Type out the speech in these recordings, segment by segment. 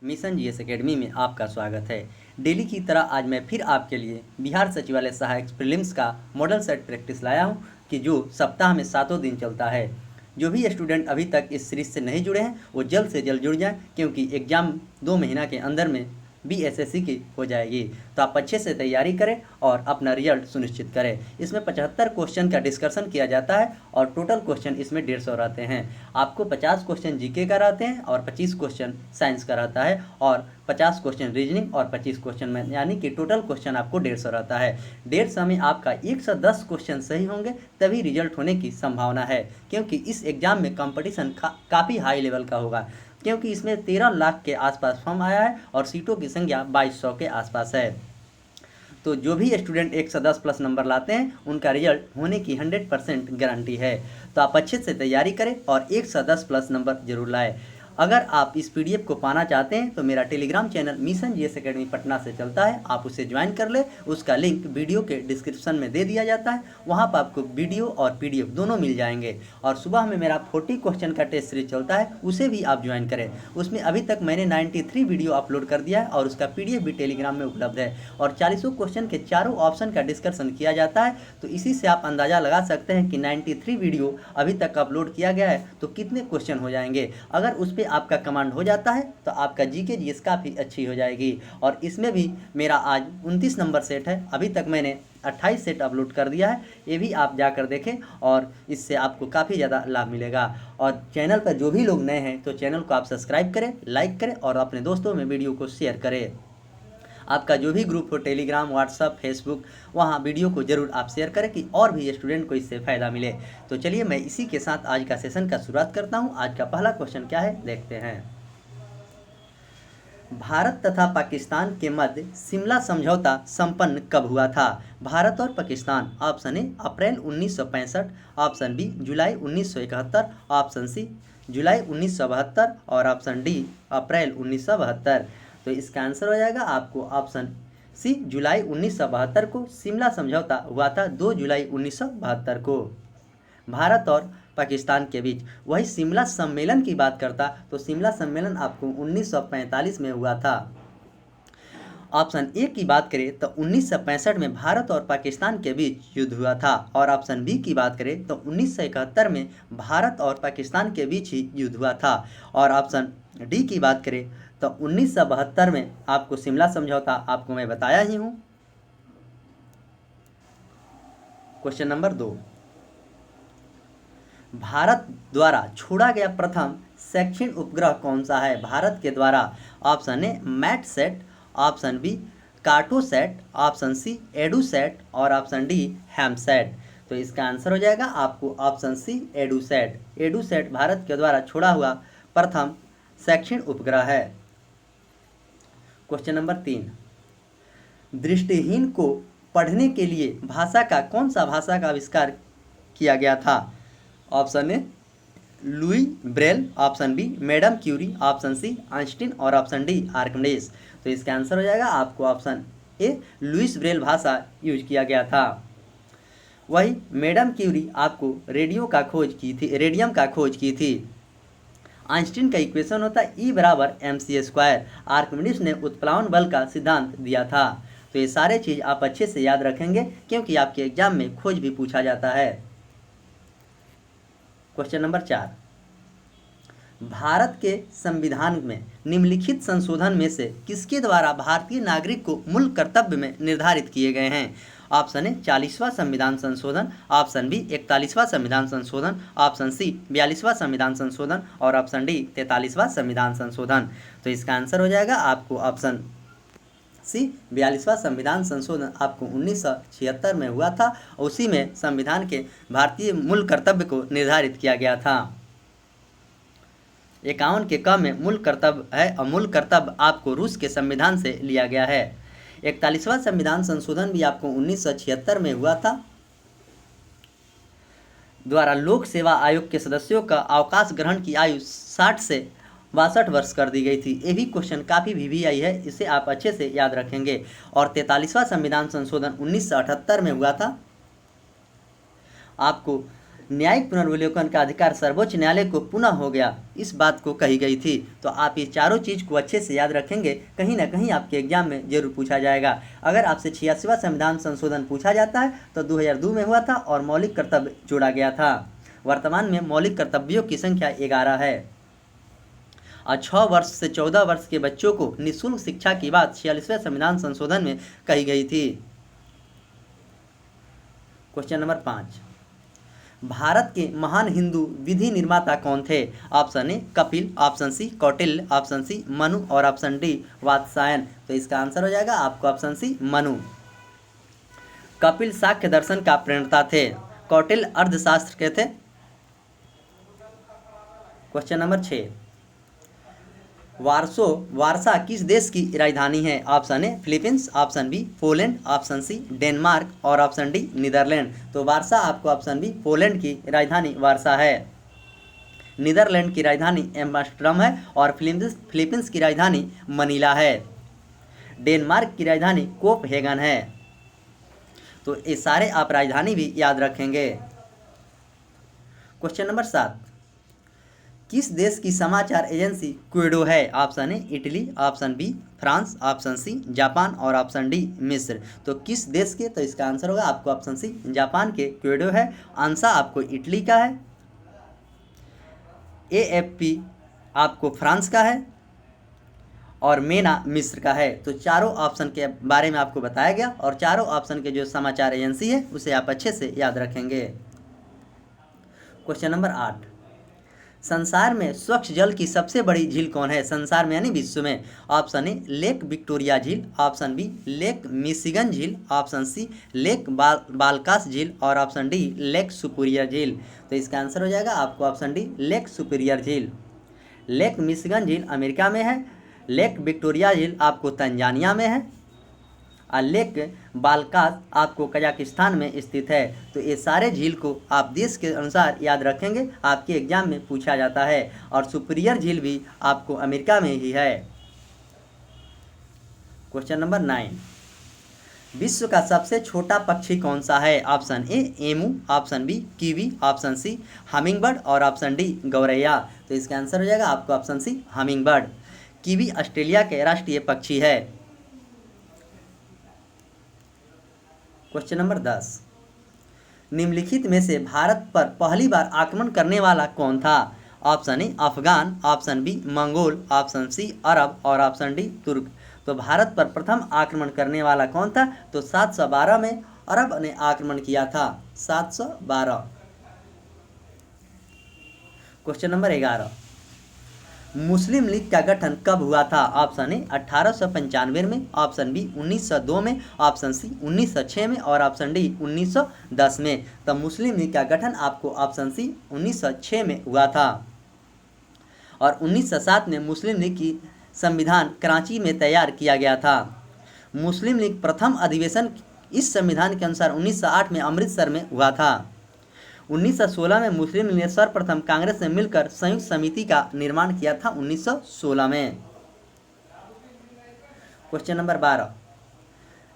Mission GS academy में आपका स्वागत है। डेली की तरह आज मैं फिर आपके लिए बिहार सचिवालय सहायक प्रीलिम्स का मॉडल सेट प्रैक्टिस लाया हूं कि जो सप्ताह में 7 दिन चलता है। जो भी स्टूडेंट अभी तक इस सीरीज से नहीं जुड़े हैं वो जल्द से जल्द जुड़ जाएं, क्योंकि एग्ज़ाम 2 महीना के अंदर में बीएसएससी की हो जाएगी। तो आप अच्छे से तैयारी करें और अपना रिजल्ट सुनिश्चित करें। इसमें 75 क्वेश्चन का डिस्कशन किया जाता है और टोटल क्वेश्चन इसमें 150 रहते हैं। आपको 50 क्वेश्चन जीके का रहते हैं और 25 क्वेश्चन साइंस का रहता है और 50 क्वेश्चन रीजनिंग और 25 क्वेश्चन मैथ, यानी कि टोटल क्वेश्चन आपको 150 रहता है। 150 में आपका 110 क्वेश्चन सही होंगे तभी रिजल्ट होने की संभावना है, क्योंकि इस एग्ज़ाम में कंपटीशन काफ़ी हाई लेवल का होगा, क्योंकि इसमें 13 लाख के आसपास फॉर्म आया है और सीटों की संख्या 2200 के आसपास है। तो जो भी स्टूडेंट 110 प्लस नंबर लाते हैं उनका रिजल्ट होने की 100% गारंटी है। तो आप अच्छे से तैयारी करें और 110 प्लस नंबर जरूर लाएं। अगर आप इस पीडीएफ को पाना चाहते हैं तो मेरा Telegram channel mission GS academy Patna से चलता है, आप उसे ज्वाइन कर ले। उसका लिंक वीडियो के डिस्क्रिप्शन में दे दिया जाता है, वहाँ पर आपको वीडियो और पीडीएफ दोनों मिल जाएंगे। और सुबह में मेरा 40 क्वेश्चन का टेस्ट सीरीज चलता है, उसे भी आप ज्वाइन करें। उसमें अभी तक मैंने 93 वीडियो अपलोड कर दिया है और उसका पीडीएफ भी टेलीग्राम में उपलब्ध है और 40 क्वेश्चन के चारों ऑप्शन का डिस्कशन किया जाता है। तो इसी से आप अंदाज़ा लगा सकते हैं कि 93 वीडियो अभी तक अपलोड किया गया है तो कितने क्वेश्चन हो जाएंगे। अगर उस पर आपका कमांड हो जाता है तो आपका जीके जीएस काफ़ी अच्छी हो जाएगी। और इसमें भी मेरा आज 29 नंबर सेट है, अभी तक मैंने 28 सेट अपलोड कर दिया है, ये भी आप जाकर देखें और इससे आपको काफ़ी ज़्यादा लाभ मिलेगा। और चैनल पर जो भी लोग नए हैं तो चैनल को आप सब्सक्राइब करें, लाइक करें और अपने दोस्तों में वीडियो को शेयर करें। आपका जो भी ग्रुप हो, टेलीग्राम, व्हाट्सअप, फेसबुक, वहाँ वीडियो को ज़रूर आप शेयर करें कि और भी स्टूडेंट को इससे फ़ायदा मिले। तो चलिए मैं इसी के साथ आज का सेशन का शुरुआत करता हूँ। आज का पहला क्वेश्चन क्या है देखते हैं। भारत तथा पाकिस्तान के मध्य शिमला समझौता संपन्न कब हुआ था? भारत और Pakistan. Option A April 1965, option B जुलाई 1971, ऑप्शन सी जुलाई 1972 और ऑप्शन डी अप्रैल 1972। तो इसका आंसर हो जाएगा आपको ऑप्शन सी जुलाई 1972 को शिमला समझौता हुआ था, 2 जुलाई 1972 को भारत और पाकिस्तान के बीच। वही शिमला सम्मेलन की बात करता तो शिमला सम्मेलन आपको 1945 में हुआ था। ऑप्शन ए की बात करें तो 1965 में भारत और पाकिस्तान के बीच युद्ध हुआ था और ऑप्शन बी की बात करें तो 1971 में भारत और पाकिस्तान के बीच ही युद्ध हुआ था और ऑप्शन डी की बात करें तो 1972 में आपको शिमला समझौता आपको मैं बताया ही हूँ। क्वेश्चन नंबर 2, भारत द्वारा छोड़ा गया प्रथम शैक्षणिक उपग्रह कौन सा है? भारत के द्वारा। Option A Metsat, option B Cartosat, option C Edusat और ऑप्शन डी हैमसैट। तो इसका आंसर हो जाएगा आपको ऑप्शन सी एडुसैट। एडुसैट भारत के द्वारा छोड़ा हुआ प्रथम शैक्षणिक उपग्रह है। क्वेश्चन नंबर 3, दृष्टिहीन को पढ़ने के लिए भाषा का आविष्कार किया गया था? Option A Louis Braille, option B Madame Curie, option C Einstein और ऑप्शन डी आर्किमिडीज। तो इसका आंसर हो जाएगा आपको ऑप्शन ए लुईस ब्रेल भाषा यूज किया गया था। वही मैडम क्यूरी आपको रेडियम का खोज की थी। आइंस्टीन का इक्वेशन होता है E बराबर mc²। आर्किमिडीज ने उत्प्लावन बल का सिद्धांत दिया था। तो ये सारे चीज़ आप अच्छे से याद रखेंगे क्योंकि आपके एग्जाम में खोज भी पूछा जाता है। क्वेश्चन नंबर 4, भारत के संविधान में निम्नलिखित संशोधन में से किसके द्वारा भारतीय नागरिक को मूल कर्तव्य में निर्धारित किए गए हैं? ऑप्शन ए 40वां संविधान संशोधन, ऑप्शन बी 41वां संविधान संशोधन, ऑप्शन सी 42वां संविधान संशोधन और ऑप्शन डी 43वां संविधान संशोधन। तो इसका आंसर हो जाएगा आपको ऑप्शन सी 42वां संविधान संशोधन आपको 1976 में हुआ था। उसी में संविधान के भारतीय मूल कर्तव्य को निर्धारित किया गया था। 51 के क में मूल कर्तव्य है और मूल कर्तव्य आपको रूस के संविधान से लिया गया है। 41वां संविधान संशोधन भी आपको 1976 में हुआ था। द्वारा लोक सेवा आयोग के सदस्यों का अवकाश ग्रहण की आयु 60 से 62 वर्ष कर दी गई थी। ये भी क्वेश्चन काफ़ी VVI है, इसे आप अच्छे से याद रखेंगे। और 43वां संविधान संशोधन 1978 में हुआ था। आपको न्यायिक पुनर्विलोकन का अधिकार सर्वोच्च न्यायालय को पुनः हो गया, इस बात को कही गई थी। तो आप ये चारों चीज़ को अच्छे से याद रखेंगे, कहीं ना कहीं आपके एग्जाम में जरूर पूछा जाएगा। अगर आपसे 86वां संविधान संशोधन पूछा जाता है तो 2002 में हुआ था और मौलिक कर्तव्य जोड़ा गया था। वर्तमान में मौलिक कर्तव्यों की संख्या 11 है और 6 वर्ष से 14 वर्ष के बच्चों को निःशुल्क शिक्षा की बात 46वें संविधान संशोधन में कही गई थी। क्वेश्चन नंबर 5, भारत के महान हिंदू विधि निर्माता कौन थे? Option A Kapil, option C Kautilya, option C Manu और ऑप्शन डी वात्स्यायन। तो इसका आंसर हो जाएगा आपको ऑप्शन सी मनु। कपिल सांख्य दर्शन का प्रणेता थे, कौटिल्य अर्थशास्त्र के थे। क्वेश्चन नंबर 6, वारसा किस देश की राजधानी है? Option A Philippines, option B Poland, option C Denmark और ऑप्शन डी नीदरलैंड। तो वारसा आपको ऑप्शन बी पोलैंड की राजधानी वारसा है। नीदरलैंड की राजधानी एम्स्टर्डम है और फिलीपींस की राजधानी मनीला है। डेनमार्क की राजधानी कोपहेगन है। तो ये सारे आप राजधानी भी याद रखेंगे। क्वेश्चन नंबर 7, किस देश की समाचार एजेंसी क्वेडो है? Option A Italy, option B France, option C Japan और ऑप्शन डी मिस्र। तो किस देश के? तो इसका आंसर होगा आपको ऑप्शन सी जापान के क्वेडो है। आंसा आपको इटली का है, एएफपी आपको फ्रांस का है और मेना मिस्र का है। तो चारों ऑप्शन के बारे में आपको बताया गया और चारों ऑप्शन के जो समाचार एजेंसी है उसे आप अच्छे से याद रखेंगे। क्वेश्चन नंबर 8, संसार में स्वच्छ जल की सबसे बड़ी झील कौन है? संसार में यानी विश्व में। ऑप्शन ए लेक विक्टोरिया झील, ऑप्शन बी लेक मिशिगन झील, ऑप्शन सी लेक बालकास झील और ऑप्शन डी लेक सुपीरियर झील। तो इसका आंसर हो जाएगा आपको ऑप्शन डी लेक सुपीरियर झील। लेक मिशिगन झील अमेरिका में है, लेक विक्टोरिया झील आपको तंजानिया में है और लेक बालकास आपको कजाकिस्तान में स्थित है। तो ये सारे झील को आप देश के अनुसार याद रखेंगे, आपके एग्जाम में पूछा जाता है। और सुपीरियर झील भी आपको अमेरिका में ही है। क्वेश्चन नंबर 9, विश्व का सबसे छोटा पक्षी कौन सा है? Option A emu, option B kiwi, option C hummingbird और ऑप्शन डी गौरैया। तो इसका आंसर हो जाएगा आपको option C hummingbird. Kiwi Australia के राष्ट्रीय पक्षी है। क्वेश्चन नंबर 10, निम्नलिखित में से भारत पर पहली बार आक्रमण करने वाला कौन था? Option A Afghan, option B Mongol, option C Arab और ऑप्शन डी तुर्क। तो भारत पर प्रथम आक्रमण करने वाला कौन था? तो 712 में अरब ने आक्रमण किया था, 712। क्वेश्चन नंबर 11, मुस्लिम लीग का गठन कब हुआ था? ऑप्शन ए 1895 में, ऑप्शन बी 1902 में, ऑप्शन सी 1906 में और ऑप्शन डी 1910 में। तो मुस्लिम लीग का गठन आपको ऑप्शन सी 1906 में हुआ था और 1907 में मुस्लिम लीग की संविधान कराची में तैयार किया गया था। मुस्लिम लीग प्रथम अधिवेशन इस संविधान के अनुसार 1908 में अमृतसर में हुआ था। 1916 में मुस्लिम लीग ने सर्वप्रथम कांग्रेस से मिलकर संयुक्त समिति का निर्माण किया था 1916 में। क्वेश्चन नंबर 12,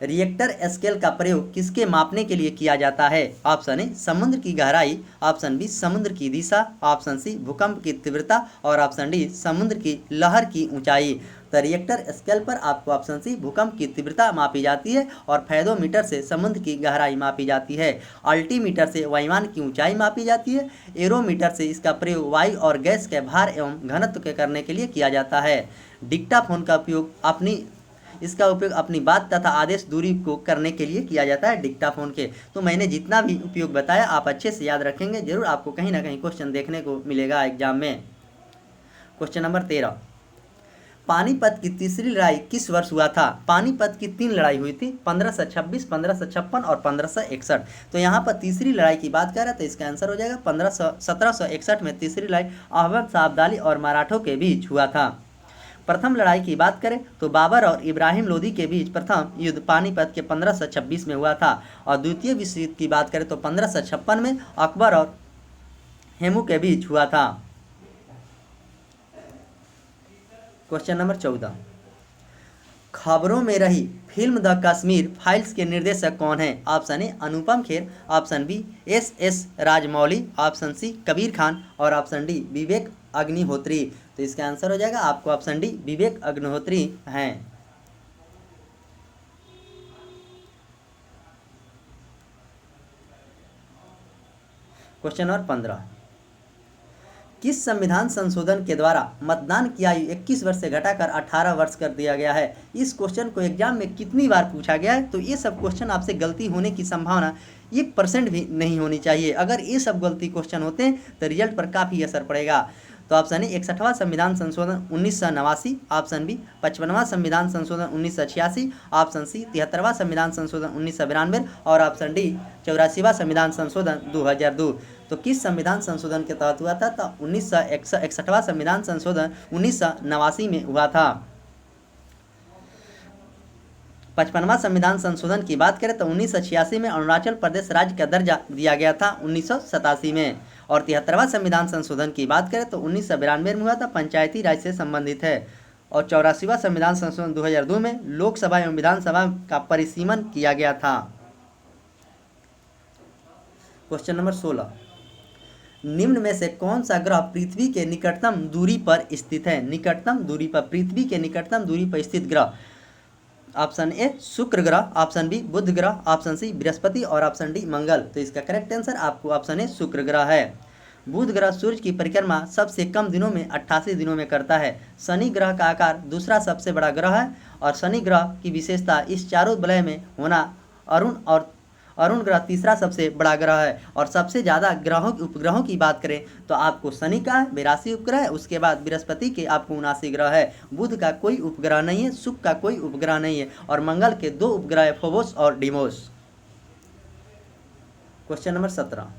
रिएक्टर स्केल का प्रयोग किसके मापने के लिए किया जाता है? ऑप्शन ए समुद्र की गहराई, ऑप्शन बी समुद्र की दिशा, ऑप्शन सी भूकंप की तीव्रता और ऑप्शन डी समुद्र की लहर की ऊंचाई। तो रिएक्टर स्केल पर आपको ऑप्शन सी भूकंप की तीव्रता मापी जाती है और फेदोमीटर से समुद्र की गहराई मापी जाती है। अल्टीमीटर से वायुयान की ऊंचाई मापी जाती है। एरोमीटर से इसका प्रयोग वायु और गैस के भार एवं घनत्व के करने के लिए किया जाता है। डिक्टाफोन का उपयोग अपनी बात तथा आदेश दूरी को करने के लिए किया जाता है डिक्टाफोन के। तो मैंने जितना भी उपयोग बताया आप अच्छे से याद रखेंगे, जरूर आपको कहीं ना कहीं क्वेश्चन देखने को मिलेगा एग्जाम में। क्वेश्चन नंबर 13, पानीपत की तीसरी लड़ाई किस वर्ष हुआ था? पानीपत की 3 लड़ाई हुई थी, 1526, 1556 और 1561। तो यहाँ पर तीसरी लड़ाई की बात कर रहे हैं तो इसका आंसर हो जाएगा 1761 में तीसरी लड़ाई अहमद शाह अब्दाली और मराठों के बीच हुआ था। प्रथम लड़ाई की बात करें तो बाबर और इब्राहिम लोदी के बीच प्रथम युद्ध पानीपत के 1526 में हुआ था और द्वितीय विश्व युद्ध की बात करें तो 1556 में अकबर और हेमू के बीच हुआ था। क्वेश्चन नंबर 14, खबरों में रही फिल्म द कश्मीर फाइल्स के निर्देशक कौन हैं? Option A Anupam Kher, option B S Rajamouli, option C Kabir Khan और ऑप्शन डी विवेक अग्निहोत्री। तो इसका आंसर हो जाएगा आपको ऑप्शन डी विवेक अग्निहोत्री हैं। क्वेश्चन नंबर 15, किस संविधान संशोधन के द्वारा मतदान की आयु 21 वर्ष से घटाकर 18 वर्ष कर दिया गया है? इस क्वेश्चन को एग्जाम में कितनी बार पूछा गया है, तो ये सब क्वेश्चन आपसे गलती होने की संभावना 1% भी नहीं होनी चाहिए। अगर ये सब गलती क्वेश्चन होते हैं तो रिजल्ट पर काफ़ी असर पड़ेगा। तो ऑप्शन ए 61वां संविधान संशोधन 1989, ऑप्शन बी 55वां संविधान संशोधन 1986, ऑप्शन सी 73वां संविधान संशोधन 1992 और ऑप्शन डी 84वां संविधान संशोधन 2002। तो किस संविधान संशोधन के तहत हुआ था? तो 1961वां संविधान संशोधन 1989 में हुआ था। 55वां संविधान संशोधन की बात करें तो 1986 में अरुणाचल प्रदेश राज्य का दर्जा दिया गया था 1987 में। और 73वां संविधान संशोधन की बात करें तो 1992 में हुआ था, पंचायती राज से संबंधित है। और 84वां संविधान संशोधन 2002 में लोकसभा एवं विधानसभा का परिसीमन किया गया था। क्वेश्चन नंबर 16, निम्न में से कौन सा ग्रह पृथ्वी के निकटतम दूरी पर स्थित है? निकटतम दूरी पर, पृथ्वी के निकटतम दूरी पर स्थित ग्रह। ऑप्शन ए शुक्र ग्रह, ऑप्शन बी बुध ग्रह, ऑप्शन सी बृहस्पति और ऑप्शन डी मंगल। तो इसका करेक्ट आंसर आपको ऑप्शन ए शुक्र ग्रह है। बुध ग्रह सूर्य की परिक्रमा सबसे कम दिनों में 88 दिनों में करता है। शनि ग्रह का आकार दूसरा सबसे बड़ा ग्रह है और शनि ग्रह की विशेषता इस चारों वलय में होना। अरुण ग्रह तीसरा सबसे बड़ा ग्रह है। और सबसे ज़्यादा उपग्रहों की बात करें तो आपको शनि का 82 उपग्रह है, उसके बाद बृहस्पति के आपको 79 ग्रह है। बुध का कोई उपग्रह नहीं है, शुक्र का कोई उपग्रह नहीं है और मंगल के 2 उपग्रह है, फोबोस और डीमोस। क्वेश्चन नंबर 17,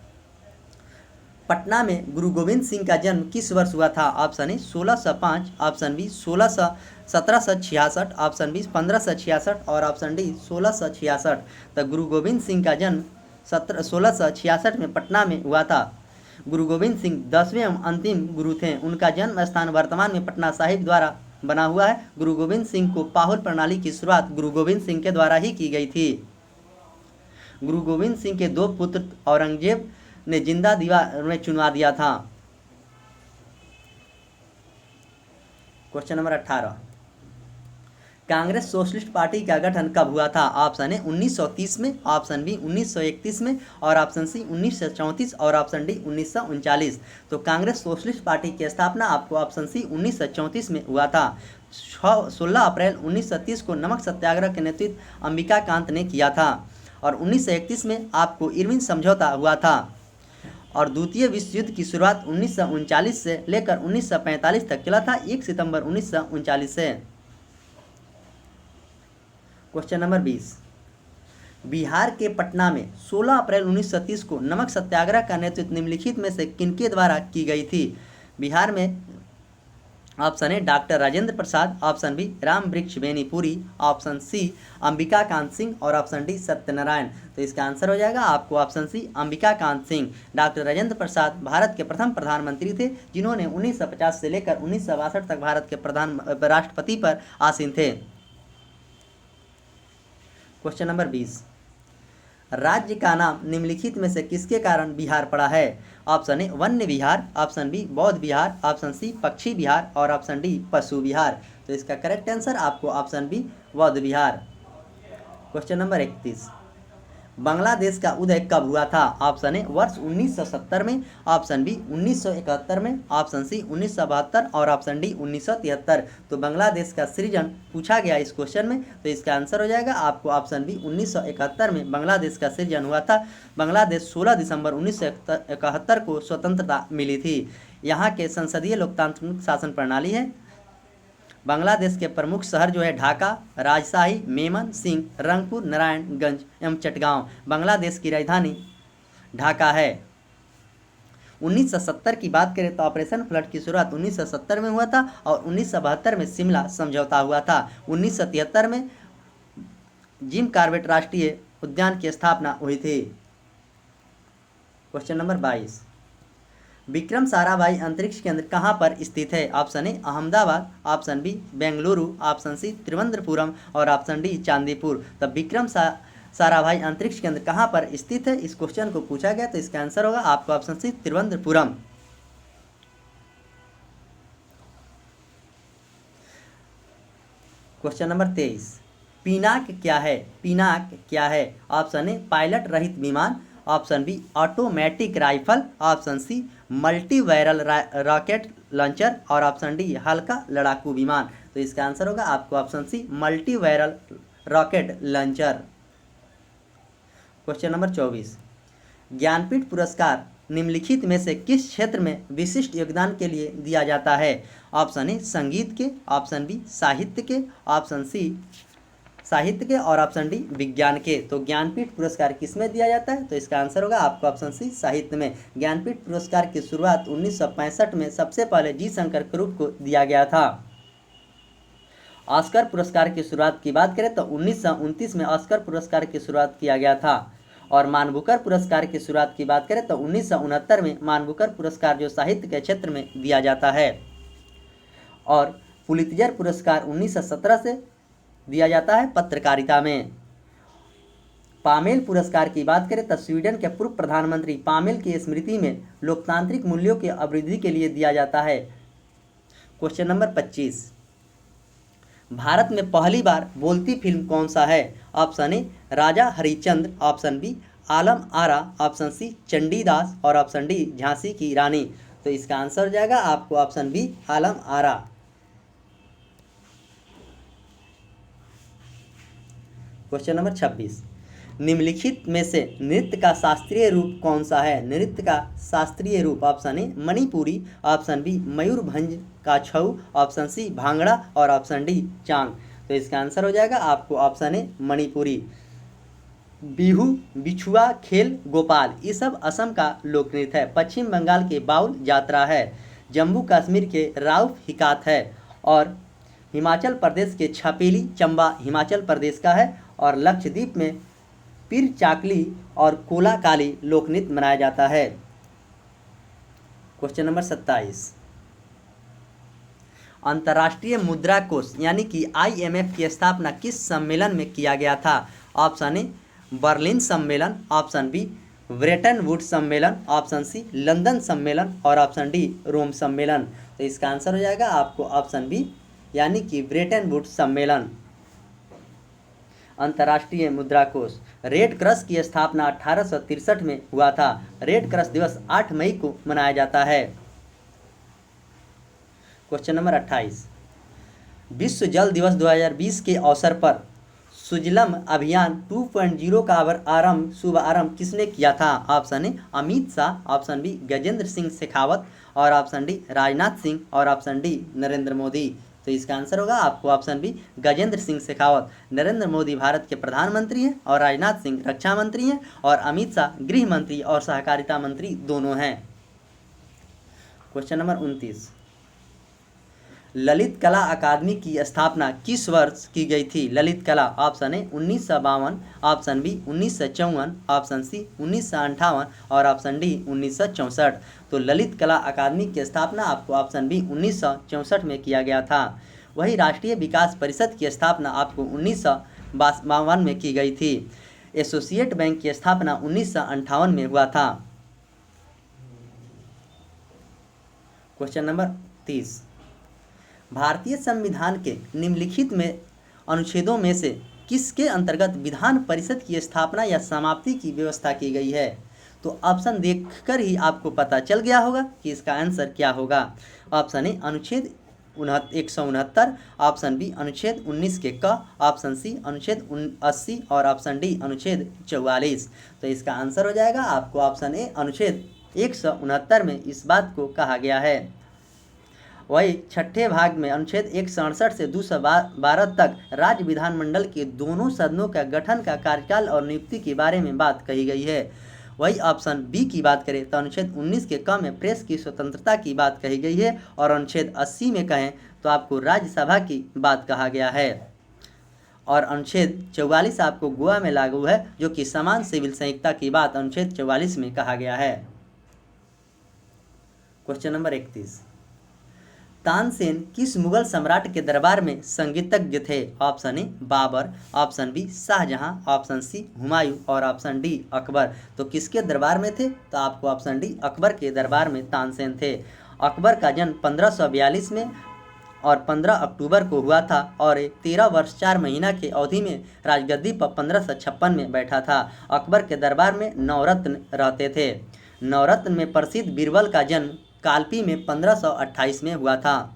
पटना में गुरु गोविंद सिंह का जन्म किस वर्ष हुआ था? Option A 1605, option B 1766, option B 1566 और ऑप्शन डी 1666। तो गुरु गोविंद सिंह का जन्म 1666 में पटना में हुआ था। गुरु गोविंद सिंह 10वें एवं अंतिम गुरु थे। उनका जन्म स्थान वर्तमान में पटना साहिब द्वारा बना हुआ है। गुरु गोविंद सिंह को पाहुल प्रणाली की शुरुआत गुरु गोविंद सिंह के द्वारा ही की गई थी। गुरु गोविंद सिंह के 2 पुत्र औरंगजेब ने जिंदा दीवार में चुनवा दिया था। Question number 18, Congress socialist party का गठन कब हुआ था? ऑप्शन ए 1930 में, ऑप्शन बी 1931 में और ऑप्शन सी 1934 और ऑप्शन डी 1939। तो कांग्रेस सोशलिस्ट पार्टी की स्थापना आपको ऑप्शन सी 1934 में हुआ था। 16 अप्रैल 1930 को नमक सत्याग्रह के नेतृत्व अंबिका कांत ने किया था और 1931 में आपको इरविन समझौता हुआ था। और द्वितीय विश्व युद्ध की शुरुआत 1939 से लेकर 1945 तक चला था, 1 सितंबर 1939 से। क्वेश्चन नंबर 20, बिहार के पटना में 16 अप्रैल 1930 को नमक सत्याग्रह का नेतृत्व निम्नलिखित में से किनके द्वारा की गई थी? बिहार में option A doctor Rajendra Prasad, option B Ram Vriksh Benipuri, option C Ambika Kant Singh और ऑप्शन डी सत्यनारायण। तो इसका आंसर हो जाएगा आपको option C Ambika Kant Singh. Doctor Rajendra Prasad Bharat के प्रथम प्रधानमंत्री थे जिन्होंने 1950 से लेकर 1962 तक भारत के राष्ट्रपति पर आसीन थे। क्वेश्चन नंबर 20, राज्य का नाम निम्नलिखित में से किसके कारण बिहार पड़ा है? ऑप्शन ए वन्य विहार, ऑप्शन बी बौद्ध विहार, ऑप्शन सी पक्षी विहार और ऑप्शन डी पशु विहार। तो इसका करेक्ट आंसर आपको ऑप्शन बी बौद्ध विहार। क्वेश्चन नंबर 31, बांग्लादेश का उदय कब हुआ था? ऑप्शन ए वर्ष 1970 में, ऑप्शन बी 1971 में, ऑप्शन सी 1972 और ऑप्शन डी 1973। तो बांग्लादेश का सृजन पूछा गया इस क्वेश्चन में, तो इसका आंसर हो जाएगा आपको ऑप्शन बी 1971 में बांग्लादेश का सृजन हुआ था। बांग्लादेश 16 दिसंबर 1971 को स्वतंत्रता मिली थी। यहाँ के संसदीय लोकतांत्रिक शासन प्रणाली है। बांग्लादेश के प्रमुख शहर जो है ढाका, राजशाही, मेमन सिंह, रंगपुर, नारायणगंज एवं चटगांव। बांग्लादेश की राजधानी ढाका है। 1970 की बात करें तो ऑपरेशन फ्लड की शुरुआत 1970 में हुआ था और 1972 में शिमला समझौता हुआ था। 1973 में जिम कॉर्बेट राष्ट्रीय उद्यान की स्थापना हुई थी। क्वेश्चन नंबर 22, विक्रम साराभाई अंतरिक्ष केंद्र कहाँ पर स्थित है? Option A Ahmedabad, option B Bengaluru, option C Trivendrapuram और ऑप्शन डी चांदीपुर। तब विक्रम साराभाई अंतरिक्ष केंद्र कहाँ पर स्थित है, इस क्वेश्चन को पूछा गया, तो इसका आंसर होगा आपका option C Trivendrapuram. Question number 23, Pinaka क्या है? पिनाक क्या है? ऑप्शन ए पायलट रहित विमान, option B automatic rifle, option C multi barrel rocket launcher और ऑप्शन डी हल्का लड़ाकू विमान। तो इसका आंसर होगा आपको option C multi barrel rocket launcher. Question number 24, Jnanpith पुरस्कार निम्नलिखित में से किस क्षेत्र में विशिष्ट योगदान के लिए दिया जाता है? ऑप्शन ए संगीत के, ऑप्शन बी साहित्य के, ऑप्शन सी साहित्य के और ऑप्शन डी विज्ञान के। तो ज्ञानपीठ पुरस्कार किस में दिया जाता है? तो इसका आंसर होगा आपको ऑप्शन सी साहित्य में। ज्ञानपीठ पुरस्कार की शुरुआत 1965 में सबसे पहले जी शंकर क्रूप को दिया गया था। ऑस्कर पुरस्कार की शुरुआत की बात करें तो 1929 में ऑस्कर पुरस्कार की शुरुआत किया गया था। और मानबुकर पुरस्कार की शुरुआत की बात करें तो 1969 में मानबुकर पुरस्कार जो साहित्य के क्षेत्र में दिया जाता है। और पुलित्जर पुरस्कार 1917 से दिया जाता है पत्रकारिता में। पामेल पुरस्कार की बात करें तो स्वीडन के पूर्व प्रधानमंत्री पामेल की स्मृति में लोकतांत्रिक मूल्यों की अभिवृद्धि के लिए दिया जाता है। क्वेश्चन नंबर 25, भारत में पहली बार बोलती फिल्म कौन सा है? Option A Raja Harishchandra, option B Alam Ara, option C Chandidas और ऑप्शन डी झांसी की रानी। तो इसका आंसर हो जाएगा आपको ऑप्शन बी आलम आरा। क्वेश्चन नंबर 26, निम्नलिखित में से नृत्य का शास्त्रीय रूप कौन सा है? नृत्य का शास्त्रीय रूप option A Manipuri, option B Mayurbhanj का छऊ, ऑप्शन सी भांगड़ा और ऑप्शन डी चांग। तो इसका आंसर हो जाएगा आपको ऑप्शन ए मणिपुरी। बिहू, बिछुआ, खेल, गोपाल ये सब असम का लोक नृत्य है। पश्चिम बंगाल के बाउल जात्रा है। जम्मू कश्मीर के राउफ हिकात है। और हिमाचल प्रदेश के छपेली चंबा हिमाचल प्रदेश का है। और लक्षद्वीप में पीर चाकली और कोला काली लोक नृत्य मनाया जाता है। क्वेश्चन नंबर 27, अंतर्राष्ट्रीय मुद्रा कोष यानी कि IMF की स्थापना किस सम्मेलन में किया गया था? ऑप्शन ए बर्लिन सम्मेलन, ऑप्शन बी ब्रेटन वुड्स सम्मेलन, ऑप्शन सी लंदन सम्मेलन और ऑप्शन डी रोम सम्मेलन। तो इसका आंसर हो जाएगा आपको ऑप्शन बी यानी कि ब्रेटन वुड्स सम्मेलन। अंतर्राष्ट्रीय मुद्रा कोष, रेड क्रॉस की स्थापना 1863 में हुआ था। रेड क्रॉस दिवस 8 मई को मनाया जाता है। क्वेश्चन नंबर 28, विश्व जल दिवस 2020 के अवसर पर सुजलम अभियान 2.0 का शुभ आरंभ किसने किया था? Option A Amit Shah, option B Gajendra Singh Shekhawat और ऑप्शन डी राजनाथ सिंह और ऑप्शन डी नरेंद्र मोदी। तो इसका आंसर होगा आपको ऑप्शन बी गजेंद्र सिंह शेखावत। नरेंद्र मोदी भारत के प्रधानमंत्री हैं और राजनाथ सिंह रक्षा मंत्री हैं और अमित शाह गृह मंत्री और सहकारिता मंत्री दोनों हैं। क्वेश्चन नंबर 29, ललित कला अकादमी की स्थापना किस वर्ष की गई थी? ललित कला option A 1952, option B 1954, option C 1958 और ऑप्शन डी 1964। तो ललित कला अकादमी की स्थापना आपको ऑप्शन बी 1964 में किया गया था। वही राष्ट्रीय विकास परिषद की स्थापना आपको 1952 में की गई थी। एसोसिएट बैंक की स्थापना 1958 में हुआ था। क्वेश्चन नंबर 30, भारतीय संविधान के निम्नलिखित में अनुच्छेदों में से किसके अंतर्गत विधान परिषद की स्थापना या समाप्ति की व्यवस्था की गई है? तो ऑप्शन देखकर ही आपको पता चल गया होगा कि इसका आंसर क्या होगा। ऑप्शन ए अनुच्छेद 169, ऑप्शन बी अनुच्छेद 19 के क, ऑप्शन सी अनुच्छेद 80 और ऑप्शन डी अनुच्छेद 44। तो इसका आंसर हो जाएगा आपको ऑप्शन ए अनुच्छेद 169 में इस बात को कहा गया है। वही छठे भाग में अनुच्छेद 167 से 212 तक राज्य विधानमंडल के दोनों सदनों का गठन का कार्यकाल और नियुक्ति के बारे में बात कही गई है। वही ऑप्शन बी की बात करें तो अनुच्छेद 19 के क में प्रेस की स्वतंत्रता की बात कही गई है और अनुच्छेद 80 में कहें तो आपको राज्यसभा की बात कहा गया है। और अनुच्छेद 44 आपको गोवा में लागू है जो कि समान सिविल संहिता की बात अनुच्छेद 44 में कहा गया है। क्वेश्चन नंबर 31, तानसेन किस मुगल सम्राट के दरबार में संगीतज्ञ थे? Option A Babur, option B Shahjahan, option C Humayun और ऑप्शन डी अकबर। तो किसके दरबार में थे? तो आपको ऑप्शन डी अकबर के दरबार में तानसेन थे। अकबर का जन्म 1542 में और 15 अक्टूबर को हुआ था और 13 वर्ष 4 महीना की अवधि में राजगद्दी पर 1556 में बैठा था। अकबर के दरबार में नवरत्न रहते थे। नवरत्न में प्रसिद्ध बीरबल का जन्म कालपी में 1528 में हुआ था।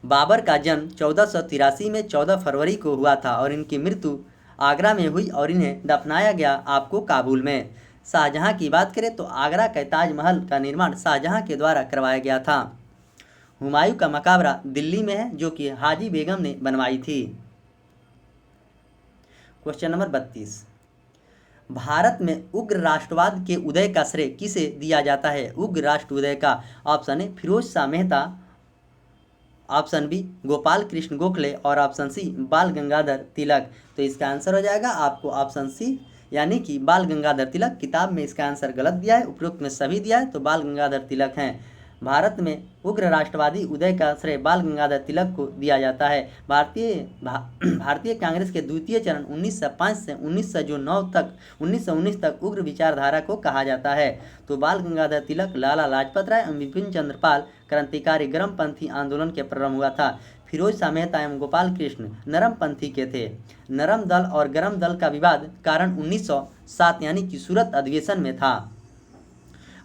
बाबर का जन्म 1483 में 14 फरवरी को हुआ था और इनकी मृत्यु आगरा में हुई और इन्हें दफनाया गया आपको काबुल में। शाहजहां की बात करें तो आगरा के ताजमहल का निर्माण शाहजहां के द्वारा करवाया गया था। हुमायूं का मकबरा दिल्ली में है जो कि हाजी बेगम ने बनवाई थी। क्वेश्चन नंबर 32, भारत में उग्र राष्ट्रवाद के उदय का श्रेय किसे दिया जाता है? उग्र राष्ट्र उदय का option A Feroz Shah Mehta, option B Gopal Krishna Gokhale और ऑप्शन सी बाल गंगाधर तिलक। तो इसका आंसर हो जाएगा आपको ऑप्शन सी यानी कि बाल गंगाधर तिलक। किताब में इसका आंसर गलत दिया है, उपरोक्त में सभी दिया है, तो बाल गंगाधर तिलक हैं। भारत में उग्र राष्ट्रवादी उदय का श्रेय बाल गंगाधर तिलक को दिया जाता है। भारतीय कांग्रेस के द्वितीय चरण 1905 से 1919 तक उग्र विचारधारा को कहा जाता है। तो बाल गंगाधर तिलक, लाला लाजपत राय एवं विपिन चंद्र पाल क्रांतिकारी गर्मपंथी आंदोलन के प्रारंभ हुआ था। फिरोज शाह मेहता एवं गोपाल कृष्ण नरमपंथी के थे। नरम दल और गरम दल का विवाद कारण 1907 यानी कि सूरत अधिवेशन में था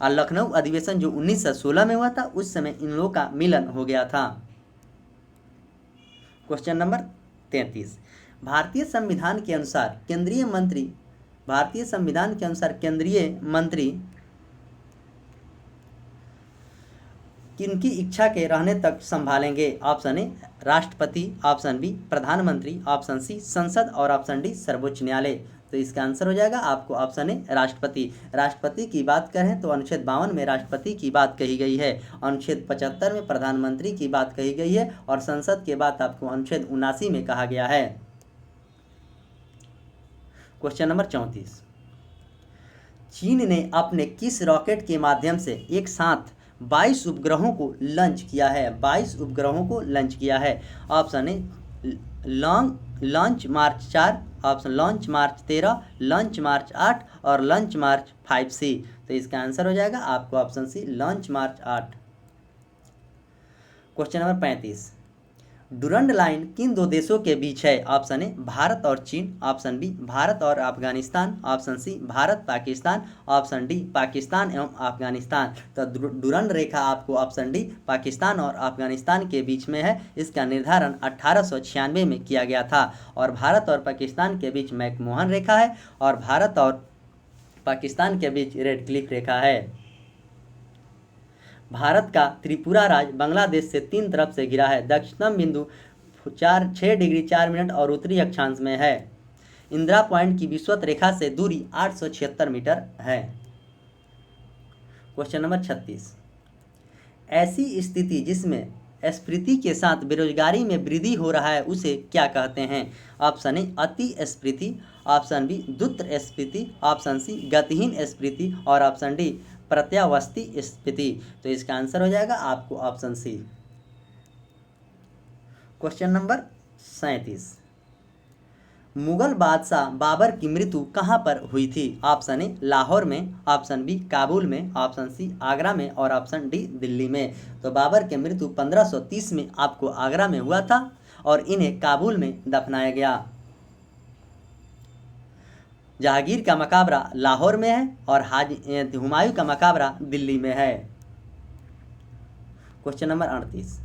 और लखनऊ अधिवेशन जो 1916 में हुआ था उस समय इन लोगों का मिलन हो गया था। क्वेश्चन नंबर 33, भारतीय संविधान के अनुसार केंद्रीय मंत्री किनकी इच्छा के रहने तक संभालेंगे? ऑप्शन ए राष्ट्रपति, ऑप्शन बी प्रधानमंत्री, ऑप्शन सी संसद और ऑप्शन डी सर्वोच्च न्यायालय। तो इसका आंसर हो जाएगा आपको ऑप्शन ए राष्ट्रपति। राष्ट्रपति की बात करें तो अनुच्छेद 52 में राष्ट्रपति की बात कही गई है, अनुच्छेद 75 में प्रधानमंत्री की बात कही गई है और संसद के बाद आपको अनुच्छेद 79 में कहा गया है। क्वेश्चन नंबर 34, चीन ने अपने किस रॉकेट के माध्यम से एक साथ 22 उपग्रहों को लॉन्च किया है? 22 उपग्रहों को लॉन्च किया है। Option A launch March 4, option launch March 13, launch March 8 और लॉन्च मार्च 5C। तो इसका आंसर हो जाएगा आपको ऑप्शन सी launch March 8। Question number 35, Durand line किन दो देशों के बीच है? ऑप्शन ए भारत और चीन, ऑप्शन बी भारत और Afghanistan, option C Bharat Pakistan, option D Pakistan एवं अफगानिस्तान। तो डुरंड रेखा आपको ऑप्शन डी पाकिस्तान और अफगानिस्तान के बीच में है। इसका निर्धारण 1896 में किया गया था और भारत और पाकिस्तान के बीच मैकमोहन रेखा है और भारत और पाकिस्तान के बीच रेड क्लिफ रेखा है। भारत का त्रिपुरा राज्य बांग्लादेश से 3 तरफ से घिरा है। दक्षिणतम बिंदु 6 डिग्री 4 मिनट और उत्तरी अक्षांश में है। इंदिरा पॉइंट की विषुवत रेखा से दूरी 876 मीटर है। क्वेश्चन नंबर 36, ऐसी स्थिति जिसमें स्फीति के साथ बेरोजगारी में वृद्धि हो रहा है उसे क्या कहते हैं? ऑप्शन ए अति स्फीति, ऑप्शन बी द्रुत स्फीति, ऑप्शन सी गतिहीन स्फीति और ऑप्शन डी प्रत्यावस्थी स्फीति। तो इसका आंसर हो जाएगा आपको option C. Question number 37, Mughal बादशाह बाबर की मृत्यु कहाँ पर हुई थी? ऑप्शन ए लाहौर में, ऑप्शन बी काबुल में, ऑप्शन सी आगरा में और ऑप्शन डी दिल्ली में। तो बाबर की मृत्यु 1530 में आपको आगरा में हुआ था और इन्हें काबुल में दफनाया गया। जहांगीर का मकबरा लाहौर में है और हुमायूं का मकबरा दिल्ली में है। क्वेश्चन नंबर 38,